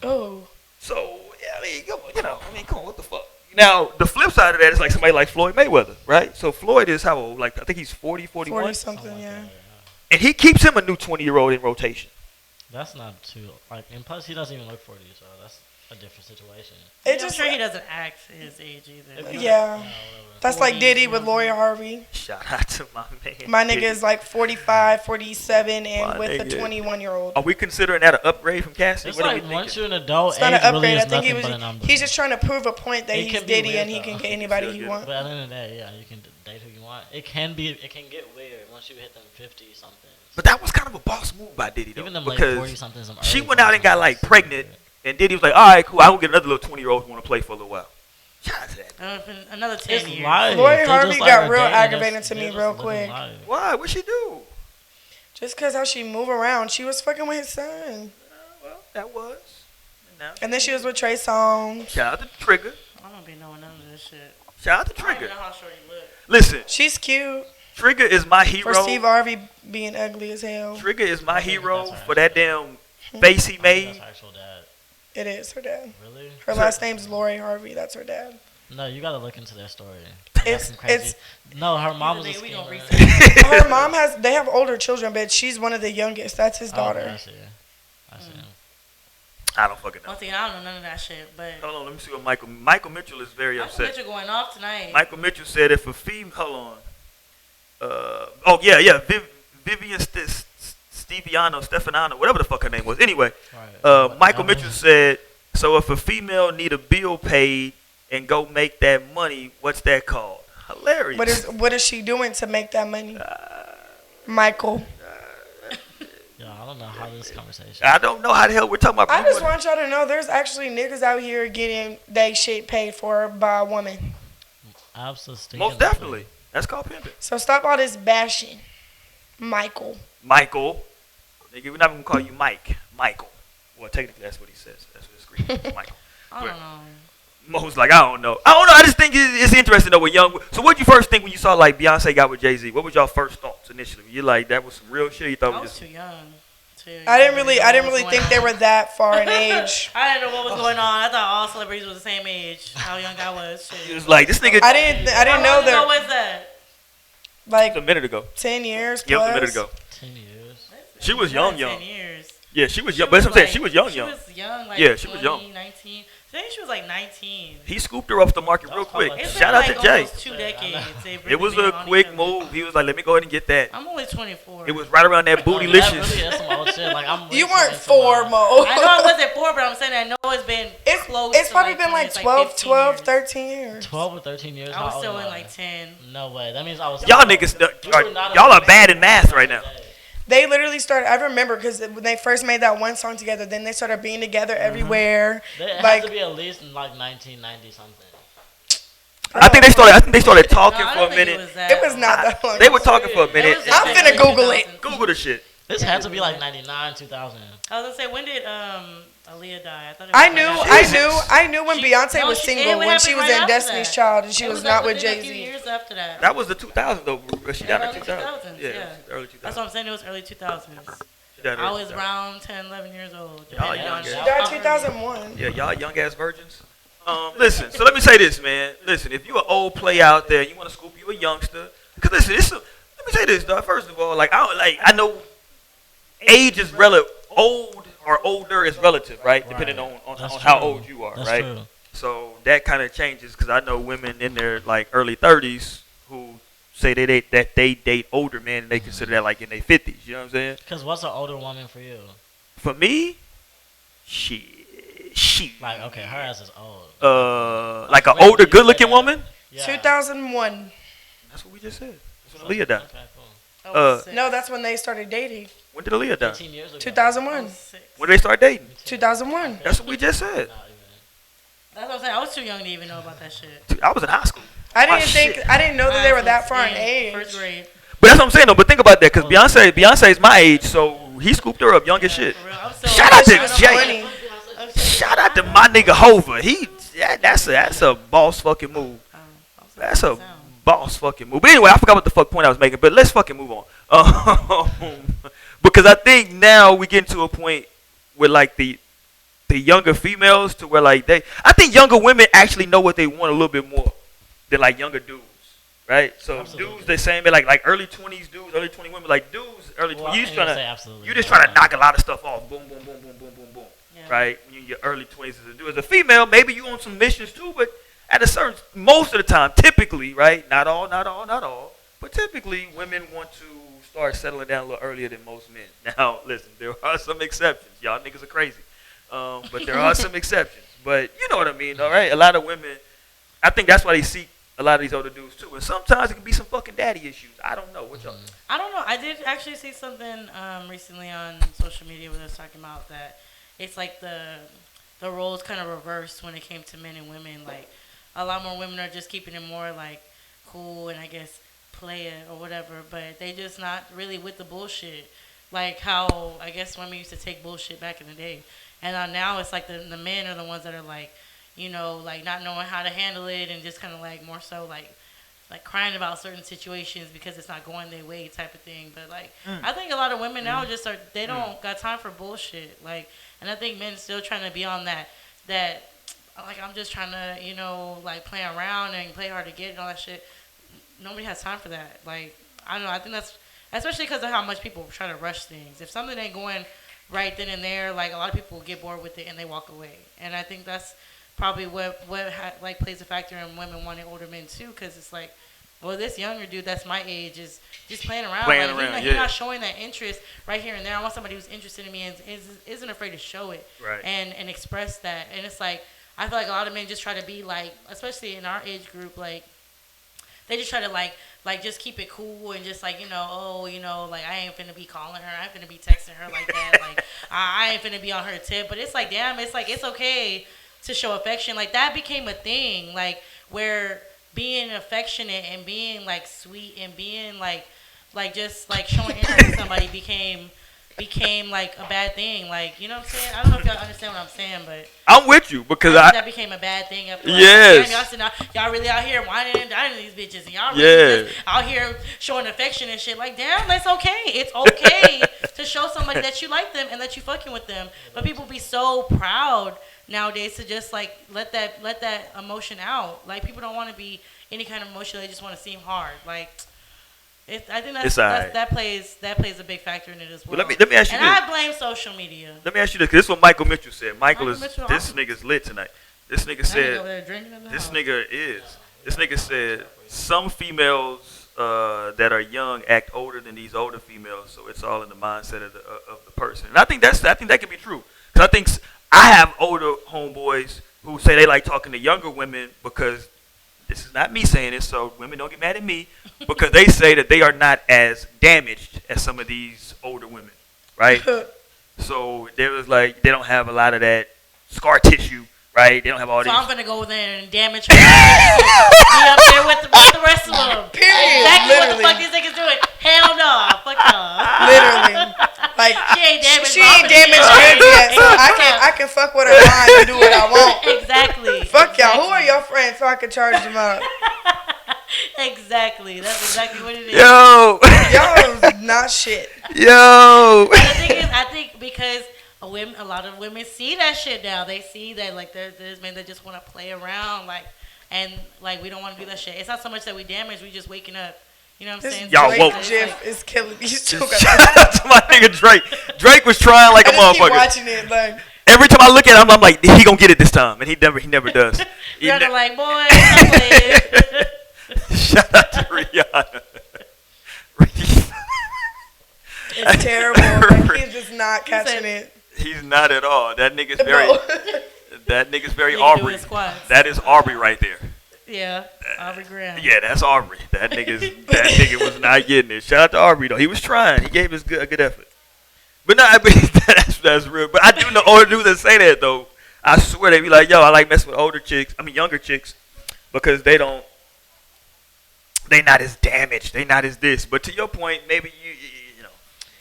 Oh. So yeah, I mean, come on, what the fuck? Now the flip side of that is like somebody like Floyd Mayweather, right? So Floyd is how old? Like I think he's 40, 41, 40 something, yeah. and he keeps him a new 20-year-old in rotation. That's not too like, and plus he doesn't even look 40, so that's a different situation. It I'm just, sure he doesn't act his age either. If you- yeah. whatever. That's like 40s, Diddy with yeah. Lori Harvey. Shout out to my man. My nigga is like 45, 47, and My with a nigga. 21-year-old. Are we considering that an upgrade from Cassie? It's What are we like once thinking? you're an adult, It's not age an really upgrade. is I think nothing but a number. he's just trying to prove a point that It he's can be Diddy weird, and he though. can get anybody Still he good. wants. But at the end of the day, yeah, you can date who you want. It can get weird once you hit them 50 something. But that was kind of a boss move by Diddy though, Even them late 40 because somethings. she went out and got like pregnant, and Diddy was like, "All right, cool. I will get another little 20-year-old who want to play for a little while." Shout out to that. For another 10 It's years. life. Lori They Harvey just, got are real dating, aggravating that's- to me they're just real living quick. life. Why? What'd she do? Just because how she move around. She was fucking with his son. Well, that was. Now, And then she was with Trey Songz. shout out to Trigger. I don't be knowing none of this shit. Shout out to I don't even Trigger. know how short you look. Listen, She's cute. Trigger is my hero. For Steve Harvey being ugly as hell. Trigger is my I think hero that's her for that damn face he I think made. That's her actual dad. It is her dad. Really? Her last name's Lori Harvey. That's her dad. No, you gotta look into their story. It's- That's some crazy. it's- No, her mom was a Either way, we gonna schemer. research. Her mom they have older children, but she's one of the youngest. That's his Oh, daughter. okay, I see. I see. I don't fucking know. Once again, I don't know none of that shit, but Hold on, let me see what Michael Mitchell is very Michael upset. Mitchell going off tonight. Michael Mitchell said if a female, hold on. Vivian Stefano, whatever the fuck her name was. Anyway, Right. Michael Mitchell said, so if a female need a bill paid and go make that money, what's that called? Hilarious. What is she doing to make that money? Michael. Yeah, I don't know how this conversation. I don't know how the hell we're talking about. I just want y'all to know there's actually niggas out here getting they shit paid for by a woman. Absolutely. Most definitely. That's called pimping. So stop all this bashing. Michael. Michael. Nigga, we're not even gonna call you Mike. Michael. Well, technically that's what he says. That's what it's screen. Michael. I don't know. Mo's like, I don't know. I just think it's interesting though with young. So what did you first think when you saw like Beyonce got with Jay-Z? What was y'all first thoughts initially? You like that was some real shit? You thought I it was was too young. I didn't really think they were that far in age. I didn't know what was going on. I thought all celebrities were the same age. How young I was. It Shit. was like this nigga. I didn't know How long ago that was that? like a minute ago. 10 years Yeah, it was plus. a minute ago. 10 years. She was young. 10 years. Yeah, she was young. But that's what I'm saying. She was young. She was young, like Yeah, she was 20, young. 19. I think she was like 19. He scooped her off the market real It's quick. It's Shout been out like to Jay. almost 2 decades. They've It was really a been on quick each other. move. He was like, let me go ahead and get that. I'm only 24. It was right around that That really bootylicious. is some old shit. Like, I'm You listening weren't to 4, my- Mo. I know I wasn't 4, but I'm saying I know it's been close. It's to probably like been 10 like years, 12, 15 12, years. 13 years. 12 or 13 years. I How was old still am in I? like 10. No way. That means I was. Y'all niggas, We were not y'all on are the bad same in math right now. day. They literally started. I remember because when they first made that one song together, then they started being together everywhere. It Like- had to be at least in like 1990 something. I think they started talking No, I for don't a think minute. It was not that long. They were talking for a It minute. was I'm definitely finna Google it. 2000s. Google the shit. This had to be like 99, 2000. I was gonna say, when did Aaliyah die? I thought it was I right knew, after I knew when She- Beyonce no, was she- single, it when she happened was right in after Destiny's that. Child, and she It was was not like with within a Jay few Z. years after that. That was the 2000s though. She died in Early 2000. 2000s, yeah. Early 2000s. That's what I'm saying. It was early 2000s. Shout That I is- was around 10, 11 years old. Y'all depending on young how guys. Died early. 2001. Yeah, y'all young ass virgins. Listen. So let me say this, man. Listen, if you an old play out there, you want to scoop you a youngster. Cause listen, let me say this, dog. First of all, I know age is relative. Old or older is relative, right? Depending on That's how true. old you are, That's right? true. So that kind of changes because I know women in their like early 30s who say that they date older men and they consider that like in their 50s. You know what I'm saying? Because what's an older woman for you? For me, she Like, okay, her ass is old. like an Wait, older, you said good-looking that. woman. Yeah. 2001. That's what we just said. That's when Aaliyah died. Okay, cool. Oh, six. No, that's when they started dating. When did Aaliyah die? 15 years ago. 2001. Oh, six. When did they start dating? 2001. That's what we just said. Not even. That's what I'm saying. I was too young to even know about that shit. I was in high school. I My didn't think. shit. I didn't know that they I were was that far in in First age. grade. But that's what I'm saying though. But think about that because Beyonce's my age, so he scooped her up young as shit. For real. I'm still Shout out to She was Jay. 20. Shout out to my nigga Hova. That's a boss fucking move. That's a boss fucking move. But anyway, I forgot what the fuck point I was making. But let's fucking move on. Because I think now we get to a point where like the younger females to where like I think younger women actually know what they want a little bit more than like younger dudes. Right? So Absolutely. dudes, they saying like early 20s dudes, early 20 women, like dudes, early Well, 20s. I You ain't just gonna trying say to absolutely. you just trying to knock a lot of stuff off. Boom, boom, boom, boom, boom, boom, boom. Yeah. Right? When you're in your early 20s as a dude. As a female, maybe you on some missions too, but at a certain, most of the time, typically, right? Not all, but typically women want to start settling down a little earlier than most men. Now, listen, there are some exceptions. Y'all niggas are crazy. But there are some exceptions. But you know what I mean, all right? A lot of women, I think that's why they seek a lot of these older dudes too. And sometimes it can be some fucking daddy issues. I don't know. What y'all think? I don't know. I did actually see something recently on social media where they was talking about that it's like the roles kind of reversed when it came to men and women. Like a lot more women are just keeping it more like cool and I guess play it or whatever, but they just not really with the bullshit. Like how I guess women used to take bullshit back in the day, and now it's like the men are the ones that are like, you know, like not knowing how to handle it and just kind of like more so like crying about certain situations because it's not going their way type of thing. But like I think a lot of women now just they don't got time for bullshit. Like, and I think men still trying to be on that like I'm just trying to, you know, like play around and play hard to get and all that shit. Nobody has time for that. Like I don't know. I think that's especially because of how much people try to rush things. If something ain't going right then and there, like a lot of people get bored with it and they walk away. And I think that's probably what like plays a factor in women wanting older men too, because it's like, well, this younger dude that's my age is just playing around. He's not showing that interest right here and there. I want somebody who's interested in me and isn't afraid to show it and express that. And it's like I feel like a lot of men just try to be like, especially in our age group, like they just try to like just keep it cool and just like, you know, oh, you know, like I ain't finna be calling her, I ain't finna be texting her like that, like I ain't finna be on her tip. But it's like, damn, it's like it's okay to show affection. Like that became a thing, like where being affectionate and being like sweet and being like just like showing interest in somebody became like a bad thing. Like, you know what I'm saying? I don't know if y'all understand what I'm saying, but I'm with you because I think that became a bad thing. After Yes. y'all really out here whining and dining these bitches, and y'all really just out here showing affection and shit. Like, damn, that's okay. It's okay to show somebody that you like them and that you fucking with them. But people be so proud nowadays to just like let that emotion out. Like people don't want to be any kind of emotion. They just want to seem hard. Like. I think that plays a big factor in it as well. Let me ask you and this. I blame social media. Let me ask you this, 'cause this is what Michael Mitchell said. Mitchell, This nigga's lit tonight. This nigga said, this house. nigga said, some females that are young act older than these older females, so it's all in the mindset of the person. And I think that can be true. 'Cause I have older homeboys who say they like talking to younger women because this is not me saying this, so women don't get mad at me, because they say that they are not as damaged as some of these older women, right? So there was like they don't have a lot of that scar tissue, right? They don't have all So these. I'm gonna go there and damage her. Be up there with the rest of them. Period. Exactly Literally. what the fuck these niggas doing. Hell no. Fuck y'all. Literally. Like She ain't damaged. she ain't damaged good yet, so I can fuck with her mind and do what I want. Exactly. Fuck y'all. Who are your friends so I can charge them up? Exactly. That's exactly what it is. Yo. Y'all not shit. Yo. The thing is, I think because a lot of women see that shit now. They see that like there's men that just want to play around, like, and like we don't want to do that shit. It's not so much that we damage, we just waking up. You know what I'm This saying? Y'all Drake woke. GIF is killing me. You still got Shout out to my nigga Drake. Drake was trying like I a just keep motherfucker. watching it like. Every time I look at him, I'm like, he gonna get it this time, and he never does. He You're ne- like, boy, stop playing. Shout out to Rihanna. It's terrible. Like, he's just not catching it. He's not at all. That nigga's No. very. That nigga's very Nigga doing Aubrey. squats. That is Aubrey right there. Yeah, Aubrey Graham. Yeah, that's Aubrey. That nigga was not getting it. Shout out to Aubrey though. He was trying. He gave his a good effort. But no, I mean, that's real. But I do know older dudes that say that though. I swear they be like, yo, I like messing with older chicks. I mean, younger chicks, because they not as damaged. They not as this. But to your point, maybe you know,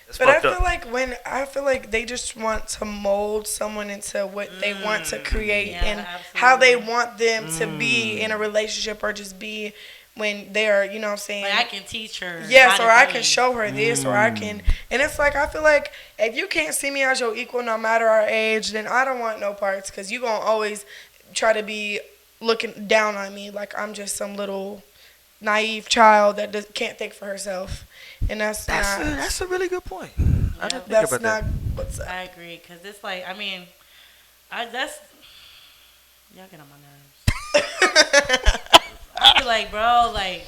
it's But I fucked feel like they just want to mold someone into what they want to create Yeah, and how they absolutely. want them to be in a relationship or just be when they're, you know what I'm saying? Like I can teach her. Yes, how or to I be. can show her this, or I can, and it's like I feel like if you can't see me as your equal, no matter our age, then I don't want no parts, cause you gonna always try to be looking down on me like I'm just some little naive child that can't think for herself, and that's a really good point. I didn't think that's about not that. what's up. I agree, cause it's like I mean, that's y'all get on my nerves. I feel like, bro, like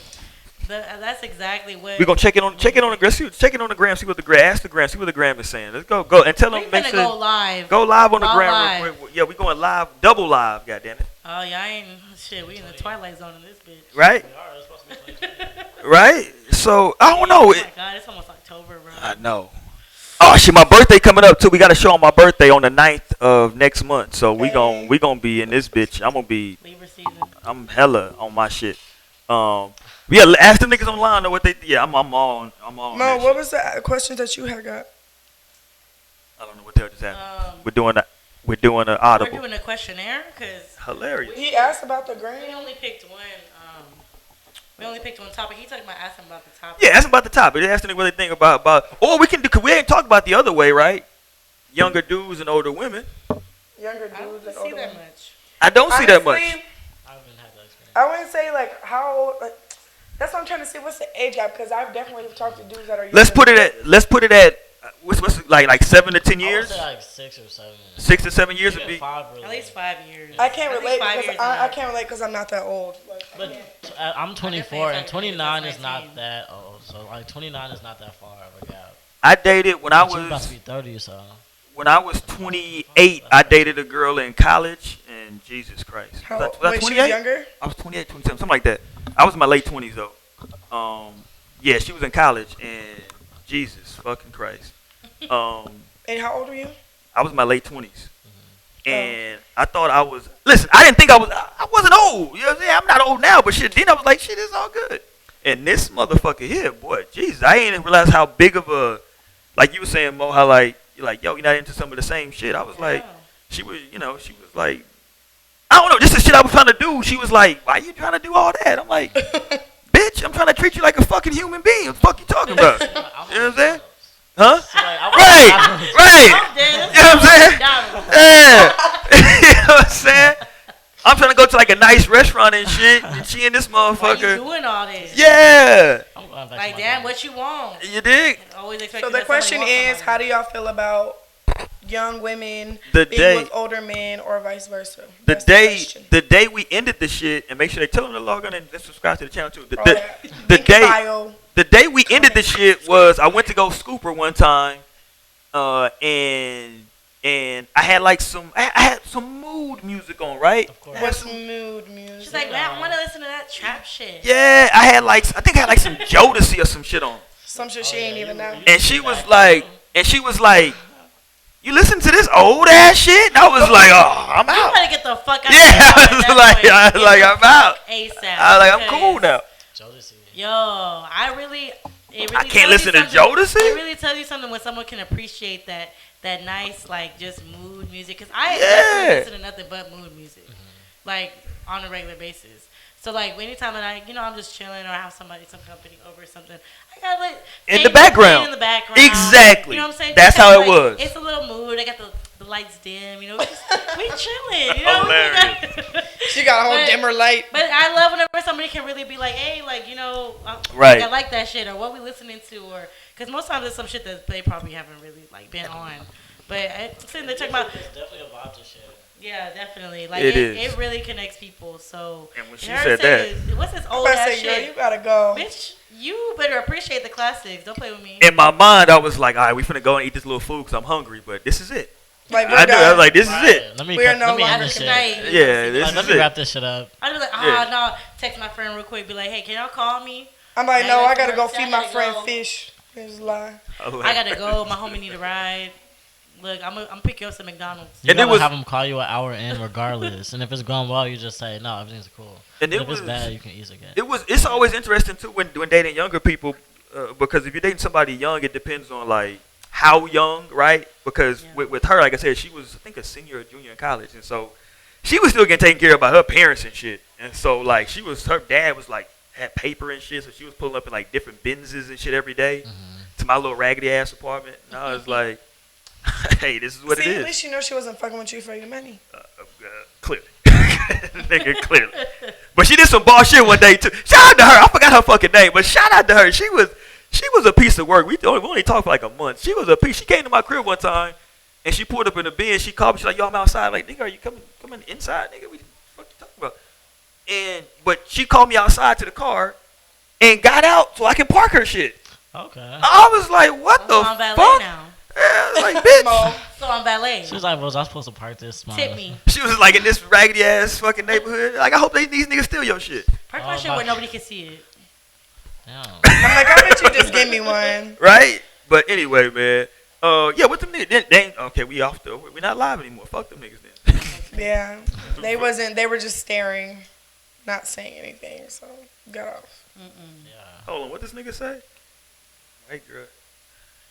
that's exactly what We gonna check it on the gram. Check it on the gram. See what the gram. Ask the gram. See what the gram is saying. Let's go and tell we them. Make finna sure go live. go live on the All gram. live. Real quick. Yeah, we going live, double live. Goddamn it. Oh, y'all ain't shit. We in the twilight zone in this bitch. Right, We are. It's supposed to be 2020. right. So I don't know. Oh my god, it's almost October, bro. I know. Oh shit, my birthday coming up too. We got a show on my birthday on the 9th of next month. So we gon' be in this bitch. Libra season. I'm hella on my shit. Yeah, ask them niggas online know what they. Yeah, I'm on. Mo, that what shit. was the questions that you had got? I don't know what the hell just happened. Um, We're doing an we're audible. doing a questionnaire because Hilarious. He asked about the we gram. only picked one. We only picked one topic. He talking about asking about the topic. Yeah, ask them about the topic. Ask them what they think about. Or we can do. Cause we ain't talk about the other way, right? Younger dudes and older women. Younger I don't dudes and see older that women. much. I don't see that much. Honestly, I haven't had that experience. I wouldn't say like how. Like, that's what I'm trying to see. What's the age gap? Because I've definitely talked to dudes that are. Let's younger. put it at what's it, like 7 to 10 I would years. say like 6 or 7. 6 to 7 years would Even be. 5 really. At least 5 years. I can't think relate 5 because years I enough. can't relate because I'm not that old. Like, I But can't. I'm 24 and started 29 dating is not 19. that old. So like 29 is not that far of a gap. I dated when I But you about was to be 30, so. when I was 28. I dated a girl in college, and Jesus Christ, How, was I wait, she was 28? younger? I was 28, 27, something like that. I was in my late 20s though. Yeah, she was in college, and Jesus fucking Christ. And how old were you? I was in my late 20s. And I thought I was. Listen, I didn't think I was. I wasn't old. You know what I'm saying? I'm not old now, but shit. Then I was like, shit, it's all good. And this motherfucker here, boy, Jesus, I ain't even realize how big of a, like you were saying, Mo, how like you're like, yo, you're not into some of the same shit. I was like, she was, she was like, I don't know, just the shit I was trying to do. She was like, why you trying to do all that? I'm like, bitch, I'm trying to treat you like a fucking human being. What the fuck you talking about? You know what I'm saying? Huh? Right. You know what I'm saying? Yeah. You know what I'm saying? I'm trying to go to like a nice restaurant and shit, and she and this Why you motherfucker. doing all this? Yeah. I'm going back to Like, my damn, dad. what you want? You dig? Always expect So the question is, how do y'all feel about young women The being day- with older men or vice versa? The That's day question. we ended the shit, and make sure they tell them to log on and subscribe to the channel too. All that. The Link in day bio. the day we ended the shit was I went to go scooper one time, and I had like I had some mood music on, right? Of course. I had What's some- mood music? She's like, man, I want to listen to that trap shit. yeah, I think I had like some Jodeci or some shit on. Some shit she ain't even know. And she was like, you listen to this old ass shit? And I was like, oh, I'm You out. better get the fuck out. Yeah, I was like, I'm out. ASAP. I was like, I'm cool now. Jodeci. Yo, I really I can't tells listen you to something- Jodeci? It really tells you something when someone can appreciate that nice, like, just mood music. Because I Yeah. definitely listen to nothing but mood music, like, on a regular basis. So like anytime that I'm just chilling or I have some company over or something, I got like In the things background. in the background. Exactly. You know what I'm saying? That's Just how it like, was. It's a little mood. They got the lights dim. We chilling. You know. Hilarious. She got a whole But- dimmer light. But I love whenever somebody can really be like, hey, like, Right. I like that shit, or what we listening to, or because most times it's some shit that they probably haven't really like been on. But I'm sitting there talking about, It's definitely a vibe to share. yeah, definitely, like It is. it really connects people. So And when she her said saying, what's this I'm old about to ass say, girl, shit, you gotta go. bitch? You better appreciate the classics. Don't play with me. In my mind, I was like, all right, we finna go and eat this little food because I'm hungry. But this is it. Like, we're I knew. I was done. like, this is it. Let me, We are no let me end longer this shit. Tonight, Yeah, this Like, let is me it. wrap this shit up. I'd be like, Yeah. no. Text my friend real quick. Be like, hey, can y'all call me? I'm like, I no, I like gotta to go work. feed I my gotta friend go. fish. It's a lie. I gotta go. My homie need a ride. Look, I'm pick you up some McDonald's. You And it gotta was- have them call you an hour in regardless. And if it's going well, you just say, no, everything's cool. And And it if it's was- bad, you can ease again. It's always interesting too when dating younger people because if you're dating somebody young, it depends on like how young, right? Because Yeah. with her, like I said, she was I think a senior or junior in college, and so she was still getting taken care of by her parents and shit. And so like her dad was like had paper and shit, so she was pulling up in like different Benzes and shit every day to my little raggedy ass apartment. And I was like, hey, this is what See, it at is. least you know she wasn't fucking with you for your money. Clearly. Nigga, clearly. But she did some ball shit one day too. Shout out to her. I forgot her fucking name, but shout out to her. She was a piece of work. We only talked for like a month. She was a piece. She came to my crib one time and she pulled up in the bin. She called me. She's like, yo, I'm outside. Like, nigga, are you coming inside, nigga? What the fuck you talking about? But she called me outside to the car and got out so I can park her shit. Okay. I was like, what the I'm valet fuck? now. Yeah, like, bitch. Mo. So I'm valet. She was like, was I supposed to park this? Tip me. She was like in this raggedy ass fucking neighborhood. Like, I hope these niggas steal your shit. Park my Oh, shit my- where nobody can see it. Damn. I'm like, I bet you just give me one. Right? But anyway, man. Yeah, what them niggas? Okay, we off though. We're not live anymore. Fuck them niggas then. Yeah. They were just staring, not saying anything, so got off. Yeah. Hold on, what this nigga say? White girl.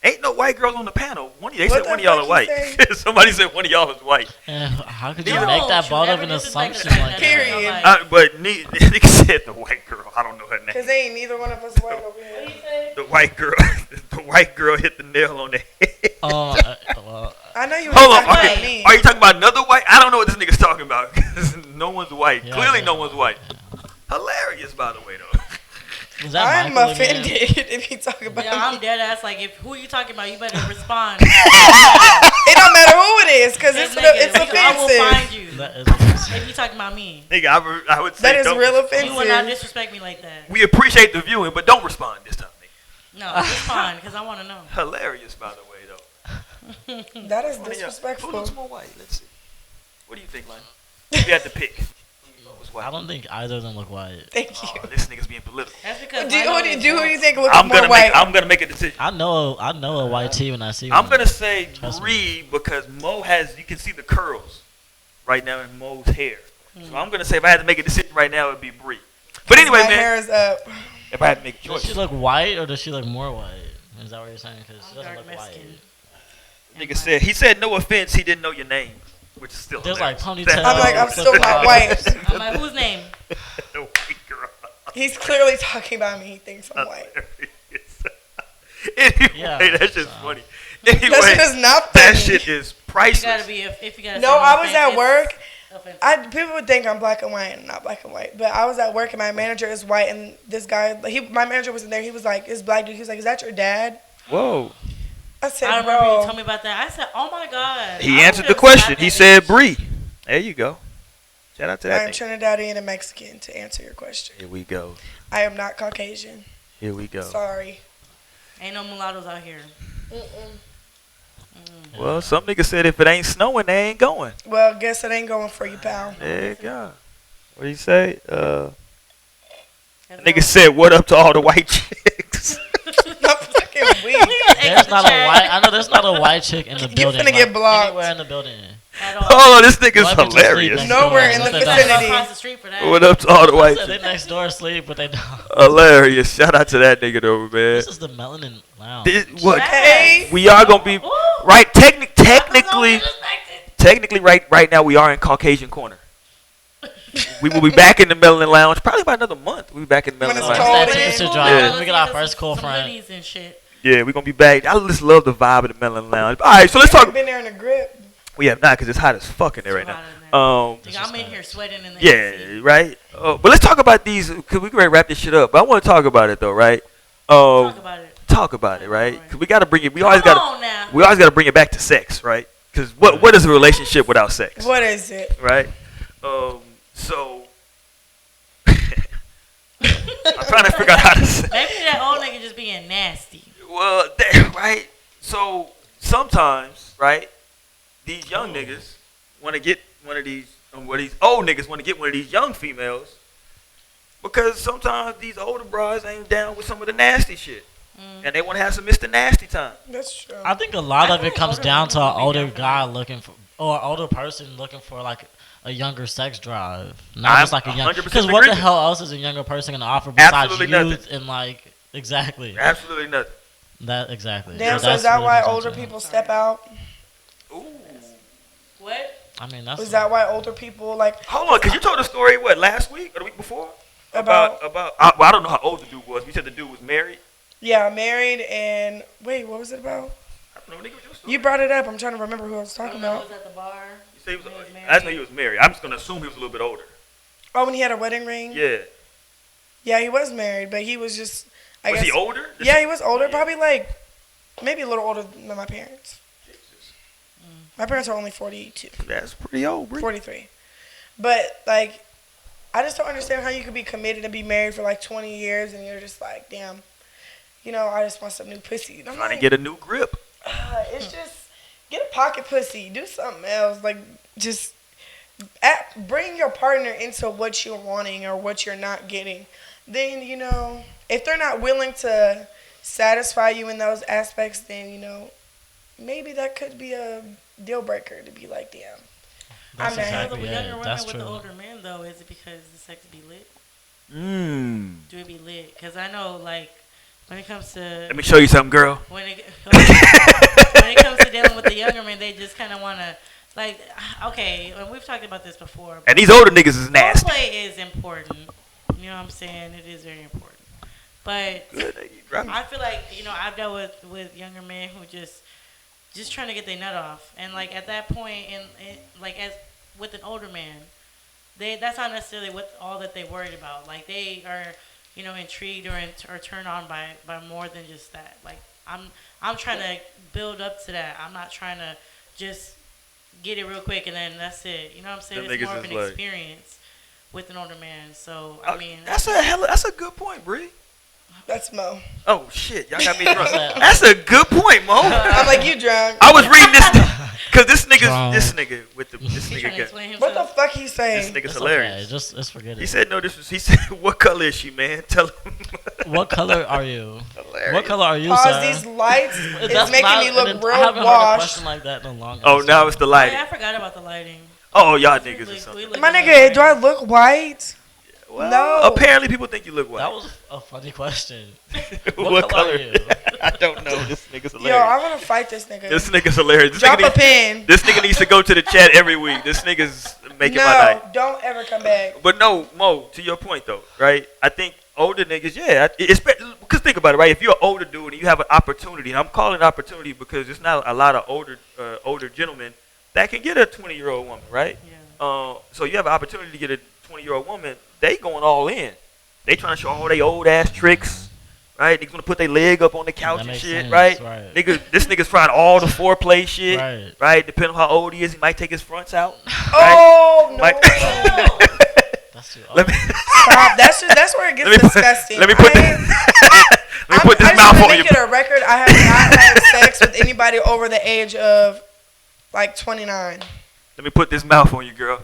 Ain't no white girls on the panel. They What said one of the y'all fuck are he white. Somebody said one of y'all is white. And how could you No, make that she bold of never an disrespected assumption us like that. Period. Nobody. But nigga said the white girl. I don't know her Because name. ain't neither one of us white over here. The white girl. The white girl hit the nail on the head. Oh, well, I know you Hold ain't on. talking Right. to me. Are you talking about another white? I don't know what this nigga's talking about. 'Cause no one's white. yeah, Clearly, yeah. no one's white. Hilarious, by the way, though. was that I'm Michael again? offended if you talk about Yeah, I'm me. dead ass. Like, if who you talking about, you better respond. It don't matter who it is, because This it's nigga, offensive. I will find you. That is If you talking about me, Nigga, I would say That is don't- real you will not offensive. disrespect me like that. We appreciate the viewing, but don't respond this time, nigga. No, respond because I want to know. Hilarious, by the way, though. That is Who disrespectful. looks more white? Let's see. What do you think, Lane? If you had to pick, who was white? I don't think either of them look white. Thank Oh, you. this nigga's being political. That's because Do Lionel who is do white. you think looks I'm more gonna white? make a decision. I know a white tee when I see I'm one. gonna say Trust me. Bree because Mo has. You can see the curls right now in Mo's hair. So I'm gonna say if I had to make a decision right now, it'd be Bree. But anyway, My man, hair is up. if I had to make a Does choice, she look white or does she look more white? Is that what you're saying? Because she I'm doesn't dark look white. Mexican. nigga he said no offense, he didn't know your name, which is still There's like hilarious. ponytails. I'm like, I'm still not white. I'm like, whose name? The white girl. He's clearly talking about me. He thinks I'm white. Anyway, Yeah, that's just so. funny. Anyway, That's just not that funny. shit is You priceless. gotta be if you gotta. No, say I was offense, at work. it's offensive. People would think I'm black and white, and I'm not black and white. But I was at work, and my manager is white, and this guy, my manager wasn't there. He was like, this black dude. He was like, is that your dad? Whoa. I said, I remember you bro. told me about that. I said, "Oh my god." He I answered the would've question. slapped He that said bitch. Bree. There you go. Shout out to that I'm nigga. Trinidadian and Mexican, to answer your question. Here we go. I am not Caucasian. Here we go. Sorry. Ain't no mulattoes out here. Well, some nigga said if it ain't snowing, they ain't going. Well, guess it ain't going for you, pal. There you go. What do you say? That's Nigga said, what up to all the white chicks? I'm fucking weak. There's not a white. I know there's not a white chick in the You building. finna get like, blocked. Anywhere in the building. At all. Oh, this nigga's White bitches hilarious. sleep next Nowhere door. in the They You don't. gotta go vicinity. across the street for that. What up to all the white So they chicks? next door sleep, but they don't. Hilarious. Shout out to that nigga though, man. This is the melanin lounge. What? Hey. We are gonna be Ooh. right. I was so Technically, disrespected. technically, right now we are in Caucasian corner. We will be back in the Melanin Lounge probably about another month. We'll be back in the When Melanin it's Lounge. cold. That temperature drop. Yeah. We get our first cool some front. hoodies and shit. Yeah, we're gonna be back. I just love the vibe of the Melanin Lounge. All right, so let's I've talk. been there in a grip. We have not because it's hot as fuck in there right Too hot now. in there. Nigga, I'm in here sweating in the Yeah, AC. right. But let's talk about these because we can wrap this shit up. But I want to talk about it though, right? Talk about it. Talk about it, right? Because we got to bring it. Come on now. We always got to bring it back to sex, right? Because what is a relationship without sex, What is it? right? So I'm trying to figure out how to say. Maybe that old nigga just being nasty. Well, right. So sometimes, right, these young niggas want to get one of these, or these old niggas want to get one of these young females because sometimes these older bras ain't down with some of the nasty shit, and they want to have some Mr. Nasty time. That's true. I think a lot I of feel it like comes older down to an women would be older down for guy that. looking for, or an older person looking for like a younger sex drive, not I'm just like a young. 100% Because what the agreement. hell else is a younger person gonna offer besides Absolutely youth nothing. and like exactly Absolutely nothing. that exactly. Damn, so that's is that what it why comes older down to. people step out? Ooh. What? I mean, that's Is that why older people like Hold on, cause you told a story what last week or the week before About- I don't know how old the dude was. You said the dude was married. yeah, married and wait, what was it about? I don't know. Nigga, what's your story? You brought it up. I'm trying to remember who I was I talking don't know, about. was at the bar. You said he was. He was I just know married. he was married. I'm just gonna assume he was a little bit older. Oh, when he had a wedding ring? Yeah. Yeah, he was married, but he was just I Was guess he older? Yeah, he was older, Yeah. probably like maybe a little older than my parents. Jesus. My parents are only 42, That's pretty old, bro. 43. But like I just don't understand how you could be committed and be married for like 20 years and you're just like, damn, you know, I just want some new pussy. And I'm Trying like, to get a new grip. it's just get a pocket pussy, do something else, like just bring your partner into what you're wanting or what you're not getting. Then you know, if they're not willing to satisfy you in those aspects, then you know, maybe that could be a deal breaker to be like, damn. That's I'm not exactly The it. younger women That's with true. the older men, though, is it because the sex be lit? Mm. Do it be lit? Because I know, like, when it comes to Let me show you something, girl. when it comes to dealing with the younger men, they just kind of want to, like, okay, and we've talked about this before. And these older niggas is nasty. Foreplay is important. You know what I'm saying? It is very important. But Good, you drop me. I feel like, you know, I've dealt with younger men who just trying to get their nut off, and like at that point, like as with an older man, that's not necessarily what all that they worried about. Like they are, you know, intrigued or turned on by more than just that. Like I'm trying to build up to that. I'm not trying to just get it real quick and then that's it. You know what I'm saying? Them It's niggas more of is an like- experience with an older man. So I mean, that's a good point, Bree. That's Mo. Oh shit, y'all got me drunk. That's a good point, Mo. I'm like, you drunk. I was reading this because this Drunk. nigga with the this he's nigga trying to got explain What the himself. fuck he this saying? nigga's It's hilarious. okay. Just let's forget He it. said no. He said, "What color is she, man? Tell him." What color are you? Hilarious. What color are you, Pause, sir? these lights is That's making not- me look I real haven't heard a washed. question like that no longer. Oh, now it's the Oh, lighting. yeah, I forgot about the lighting. Oh, y'all niggas We or look- something. we look My good nigga, lighting. do I look white? Well, No. apparently people think you look white. That was a funny question. what color color? are you? I don't know. This nigga's Yo, hilarious. I want to fight this nigga. This nigga's hilarious. This Drop nigga a pin. This nigga needs to go to the chat every week. This nigga's making my No, night. don't ever come back. But no, Mo, to your point though, right? I think older niggas, yeah, because think about it, right? If you're an older dude and you have an opportunity, and I'm calling it opportunity because there's not a lot of older gentlemen that can get a 20-year-old woman, right? Yeah. So you have an opportunity to get a 20-year-old woman. They going all in. They trying to show all they old ass tricks, right? They gonna put their leg up on the couch That and makes shit, sense, right? right. This nigga's trying all the foreplay shit, Right. right? Depending on how old he is, he might take his fronts out. Oh no! Might- That's too Let me, Stop. That's where it gets let me put, disgusting. let me put I this, ain't- let me put this I just mouth wanna on you. make it a record. I have not had sex with anybody over the age of like 29. Let me put this mouth on you, girl.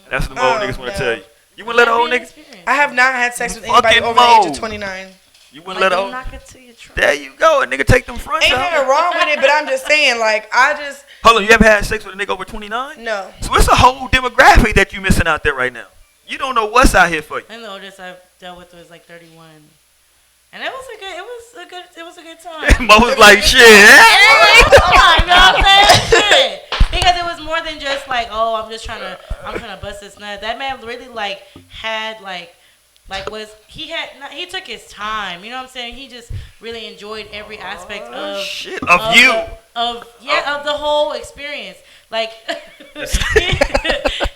That's what the old Oh, niggas want to no. tell you. You wouldn't let an old nigga? I have not had sex with Fucking anybody over the age Mo. of 29. You wouldn't let an old? knock it to your trunk. There you go. A nigga take them fronts Ain't out. nothing wrong with it, but I'm just saying, like, Hold on, you ever had sex with a nigga over 29? no. So it's a whole demographic that you missing out there right now. You don't know what's out here for you. And the oldest I've dealt with was like 31, and it was a good time. Mo was like, shit. Come on, you know what I'm saying? Shit. because it was more than just like, oh, I'm trying to bust this nut. That man really like had he took his time. You know what I'm saying? He just really enjoyed every aspect of Shit of you. of the whole experience. Like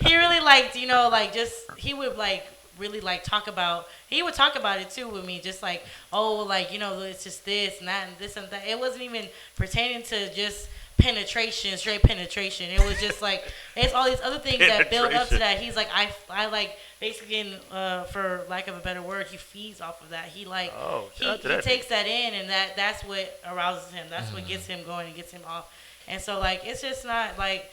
he really liked, just he would like really like talk about. He would talk about it too with me, just like, oh, like, it's just this and that and this and that. It wasn't even pertaining to just penetration, straight penetration. It was just like it's all these other things that build up to that. He's like, I like basically, for lack of a better word, he feeds off of that. He like he takes that in, and that's what arouses him. That's what gets him going and gets him off. And so like it's just not like,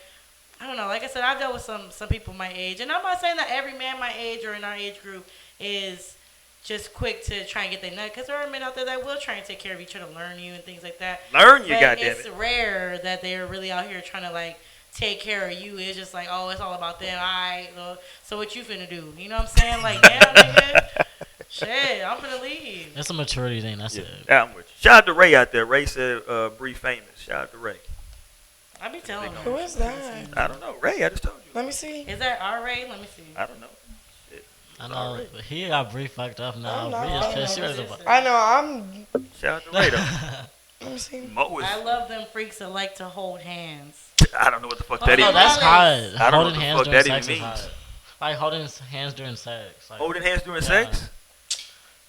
I don't know. Like I said, I've dealt with some people my age, and I'm not saying that every man my age or in our age group is just quick to try and get their nut, because there are men out there that will try and take care of you, try to learn you and things like that. Learn you, but goddamn it's it. rare that they're really out here trying to like take care of you. It's just like, oh, it's all about them. Alright, so what you finna do? You know what I'm saying? Like, damn, nigga, shit, I'm finna leave. It's a maturity thing. That's it. Yeah, I'm with you. Shout out to Ray out there. Ray said, Bree famous. Shout out to Ray. I be telling them. Who is that? I don't know. Ray, I just told you. Let me see. Is that R-Ray? Let me see. I don't know. Shit. I know, but he got Bree fucked up now. I'm not Bree is fucking pissed. She with was this. about. I know. Shout out to Ray, though. Let me see. Mo is, I love them freaks that like to hold hands. I don't know what the fuck Oh, that no, even That's means. hot. I don't know Holding what the hands fuck during that sex even is means. hot. Like holding hands during sex. Like, Holding hands during Yeah. sex?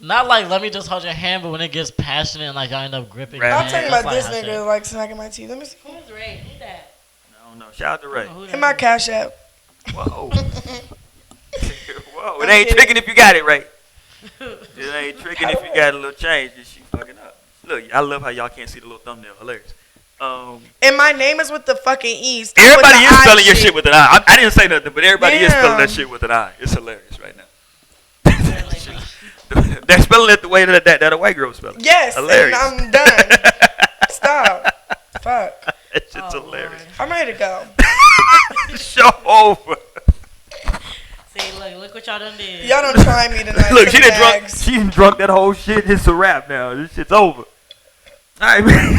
not like let me just hold your hand, but when it gets passionate and like y'all end up gripping. Right. your I'm hand, talking that's about like this hot nigga shit. like smacking my teeth. Let me see. Who's Ray? Who's that? I don't know. Shout out to I Ray. don't know who that In my is. Cash App. Whoa. Whoa. It ain't tricking if you got it, Ray. It ain't tricking if you got a little change. Just she fucking up. Look, I love how y'all can't see the little thumbnail. Hilarious. And my name is with the fucking E. Stop Everybody with the is I spelling your shit with an I. I didn't say nothing, but everybody is spelling that Damn. shit with an I. It's hilarious right now. They're spelling it the way that a white girl spells it. Yes, Hilarious. and I'm done. Stop. Fuck. That shit's Oh, hilarious. Lord. I'm ready to go. Show over. See, look what y'all done did. Y'all don't try me tonight. Look, for she the done drunk. bags. She done drunk that whole shit. It's a wrap now. This shit's over. All right, man.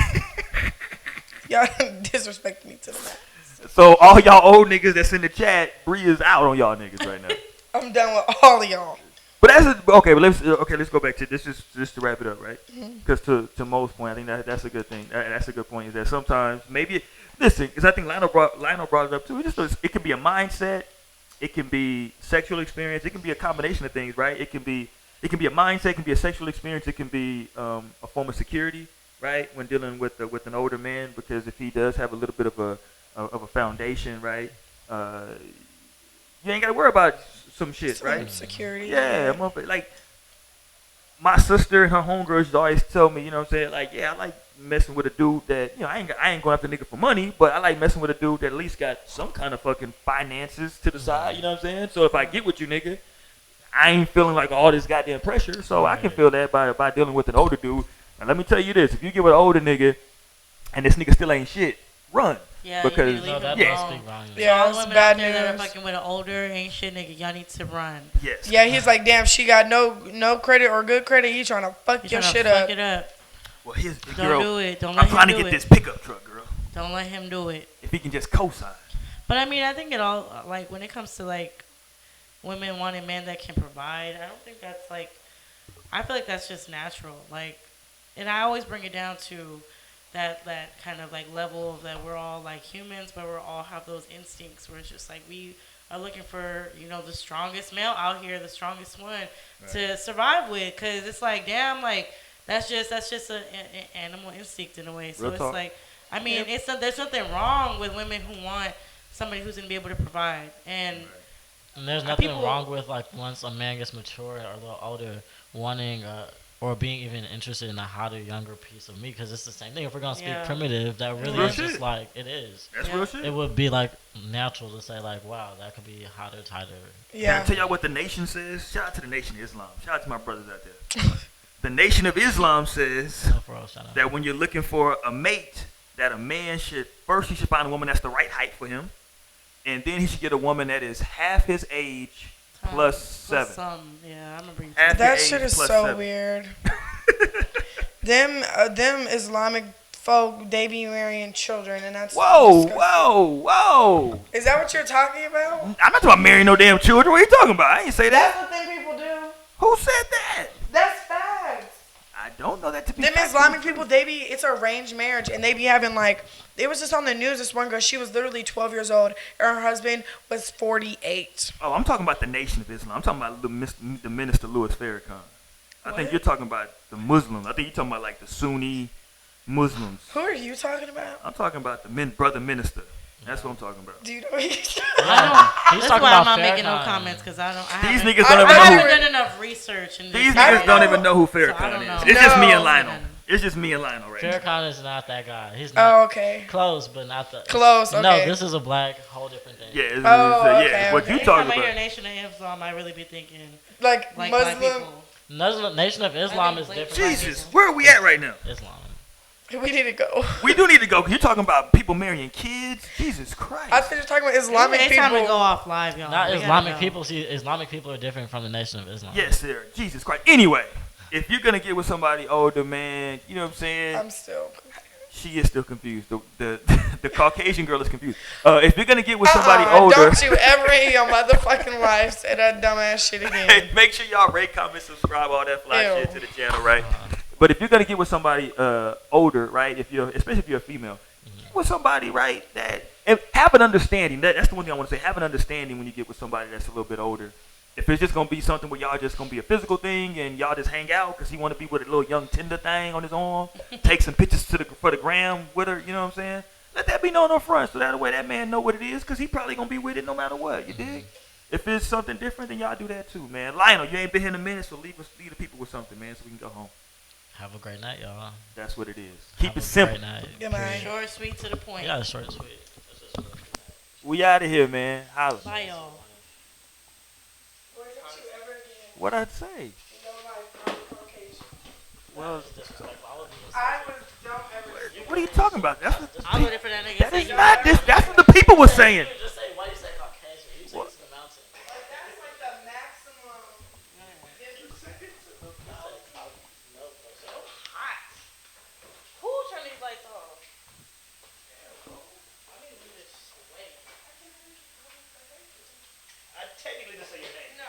Y'all disrespect me to the max. So all y'all old niggas that's in the chat, Bree is out on y'all niggas right now. I'm done with all of y'all. But okay. But let's go back to this. Just to wrap it up, right? Because to Mo's point, I think that's a good thing. That's a good point. Is that sometimes maybe listen, because I think Lionel brought it up too. It can be a mindset, it can be sexual experience, it can be a combination of things, right? It can be a mindset, it can be a sexual experience, it can be a form of security, right? When dealing with an older man, because if he does have a little bit of a foundation, right? You ain't got to worry about some shit, Some right? security. Yeah, like my sister and her homegirls used to always tell me, you know what I'm saying? Like, yeah, I like messing with a dude that, I ain't going after nigga for money, but I like messing with a dude that at least got some kind of fucking finances to the side, you know what I'm saying? So if I get with you, nigga, I ain't feeling like all this goddamn pressure, so I can feel that by dealing with an older dude. And let me tell you this, if you get with an older nigga and this nigga still ain't shit, run. Yeah, Because- you need to No, leave that him does alone. speak volumes. Yeah, All it's women bad out there that are news. fucking with an older ain't shit nigga, y'all need to run. Yes. Yeah, he's like, damn, she got no credit or good credit. He trying to fuck You your tryna shit fuck up. it up. Well, here's Don't girl. do it. Don't let I'm him trying to do get it. this pickup truck, girl. Don't let him do it. If he can just co-sign. But I mean, I think it all, like, when it comes to, like, women wanting men that can provide, I don't think that's, like, I feel like that's just natural. Like, and I always bring it down to that kind of, like, level of that we're all, like, humans, but we all have those instincts where it's just, like, we are looking for, the strongest male out here, the strongest one to survive with. Because it's like, damn, like, that's just an animal instinct in a way. So Real it's talk. like, I mean, there's nothing wrong with women who want somebody who's gonna be able to provide. And there's nothing people- wrong with like once a man gets mature or a little older, wanting or being even interested in a hotter, younger piece of meat, because it's the same thing. If we're gonna speak Yeah. primitive, that really Real is just shit. like it is. That's Yeah. real shit. It would be like natural to say like, wow, that could be hotter, tighter. Can I Yeah. tell y'all what the nation says? Shout out to the Nation of Islam. Shout out to my brothers out there. The Nation of Islam says No, for real, shout out. that when you're looking for a mate, that a man should find a woman that's the right height for him, and then he should get a woman that is half his age plus seven. Yeah, I remember you. Half That your shit age is plus so 7. weird. Them Islamic folk, they be marrying children, and that's Whoa, disgusting. whoa. Is that what you're talking about? I'm not talking about marrying no damn children. What are you talking about? I ain't say That's that. the thing people do. Who said that? That's facts. I don't know that to be Them factual. Islamic people, it's arranged marriage, and they be having like, it was just on the news. This one girl, she was literally 12 years old, and her husband was 48. Oh, I'm talking about the Nation of Islam. I'm talking about the minister Louis Farrakhan. I think What? you're talking about the Muslims. I think you're talking about like the Sunni Muslims. Who are you talking about? I'm talking about the brother minister. That's what I'm talking about. Do you know what you're He's That's talking why about I'm not making no Farrakhan. comments because I These haven't- niggas I don't don't even know know who. haven't done enough research. In These this niggas area. don't even know who So I don't Farrakhan know. is. It's just me and No. Lionel. It's just me and Lionel right now. Farrakhan is not that guy. He's Oh, not okay. close, but not the Close, No, okay. this is a black, whole different thing. Yeah, it's, Oh, yeah. okay, What okay. you Anytime talking I hear about? Nation of Islam, I really be thinking Like, like black Muslim. people. Nation of Islam is like different. Jesus, where are we at right now? Islam. We need to go. We do need to go. 'Cause you're talking about people marrying kids. Jesus Christ. I think you're talking about Islamic It's time to go people. off live, y'all. Not We gotta Islamic go. people. See, Islamic people are different from the Nation of Islam. Yes, sir. Jesus Christ. Anyway, if you're gonna get with somebody older, man, you know what I'm saying? I'm still. She is still confused. The the Caucasian girl is confused. If you're gonna get with somebody Uh-uh, older, don't you ever in your motherfucking life say that dumbass shit again. make sure y'all rate, comment, subscribe, all that fly Ew. shit to the channel, right? But if you're gonna get with somebody older, right? Especially if you're a female, with somebody, right, that and have an understanding. That's the one thing I want to say. Have an understanding when you get with somebody that's a little bit older. If it's just gonna be something where y'all just gonna be a physical thing and y'all just hang out because he want to be with a little young Tinder thing on his arm, take some pictures for the gram with her, you know what I'm saying? Let that be known up front so that way that man know what it is because he probably gonna be with it no matter what. You dig? If it's something different, then y'all do that too, man. Lionel, you ain't been here in a minute, so leave the people with something, man, so we can go home. Have a great night, y'all. That's what it is. Keep Have it a simple. Great night. Good night. Period. Short, sweet, to the point. Yeah, short and sweet. That's just- We out of here, man. Holla. Bye, y'all. What I'd say? Well, I was don't ever. what are you talking about? That's what I voted for that nigga. that Say is you not are. this. That's what the people were saying. Just say, why you say Caucasian? You take What? it to the mountain. That's like the maximum. Who turned these lights off? I technically just say your name. No.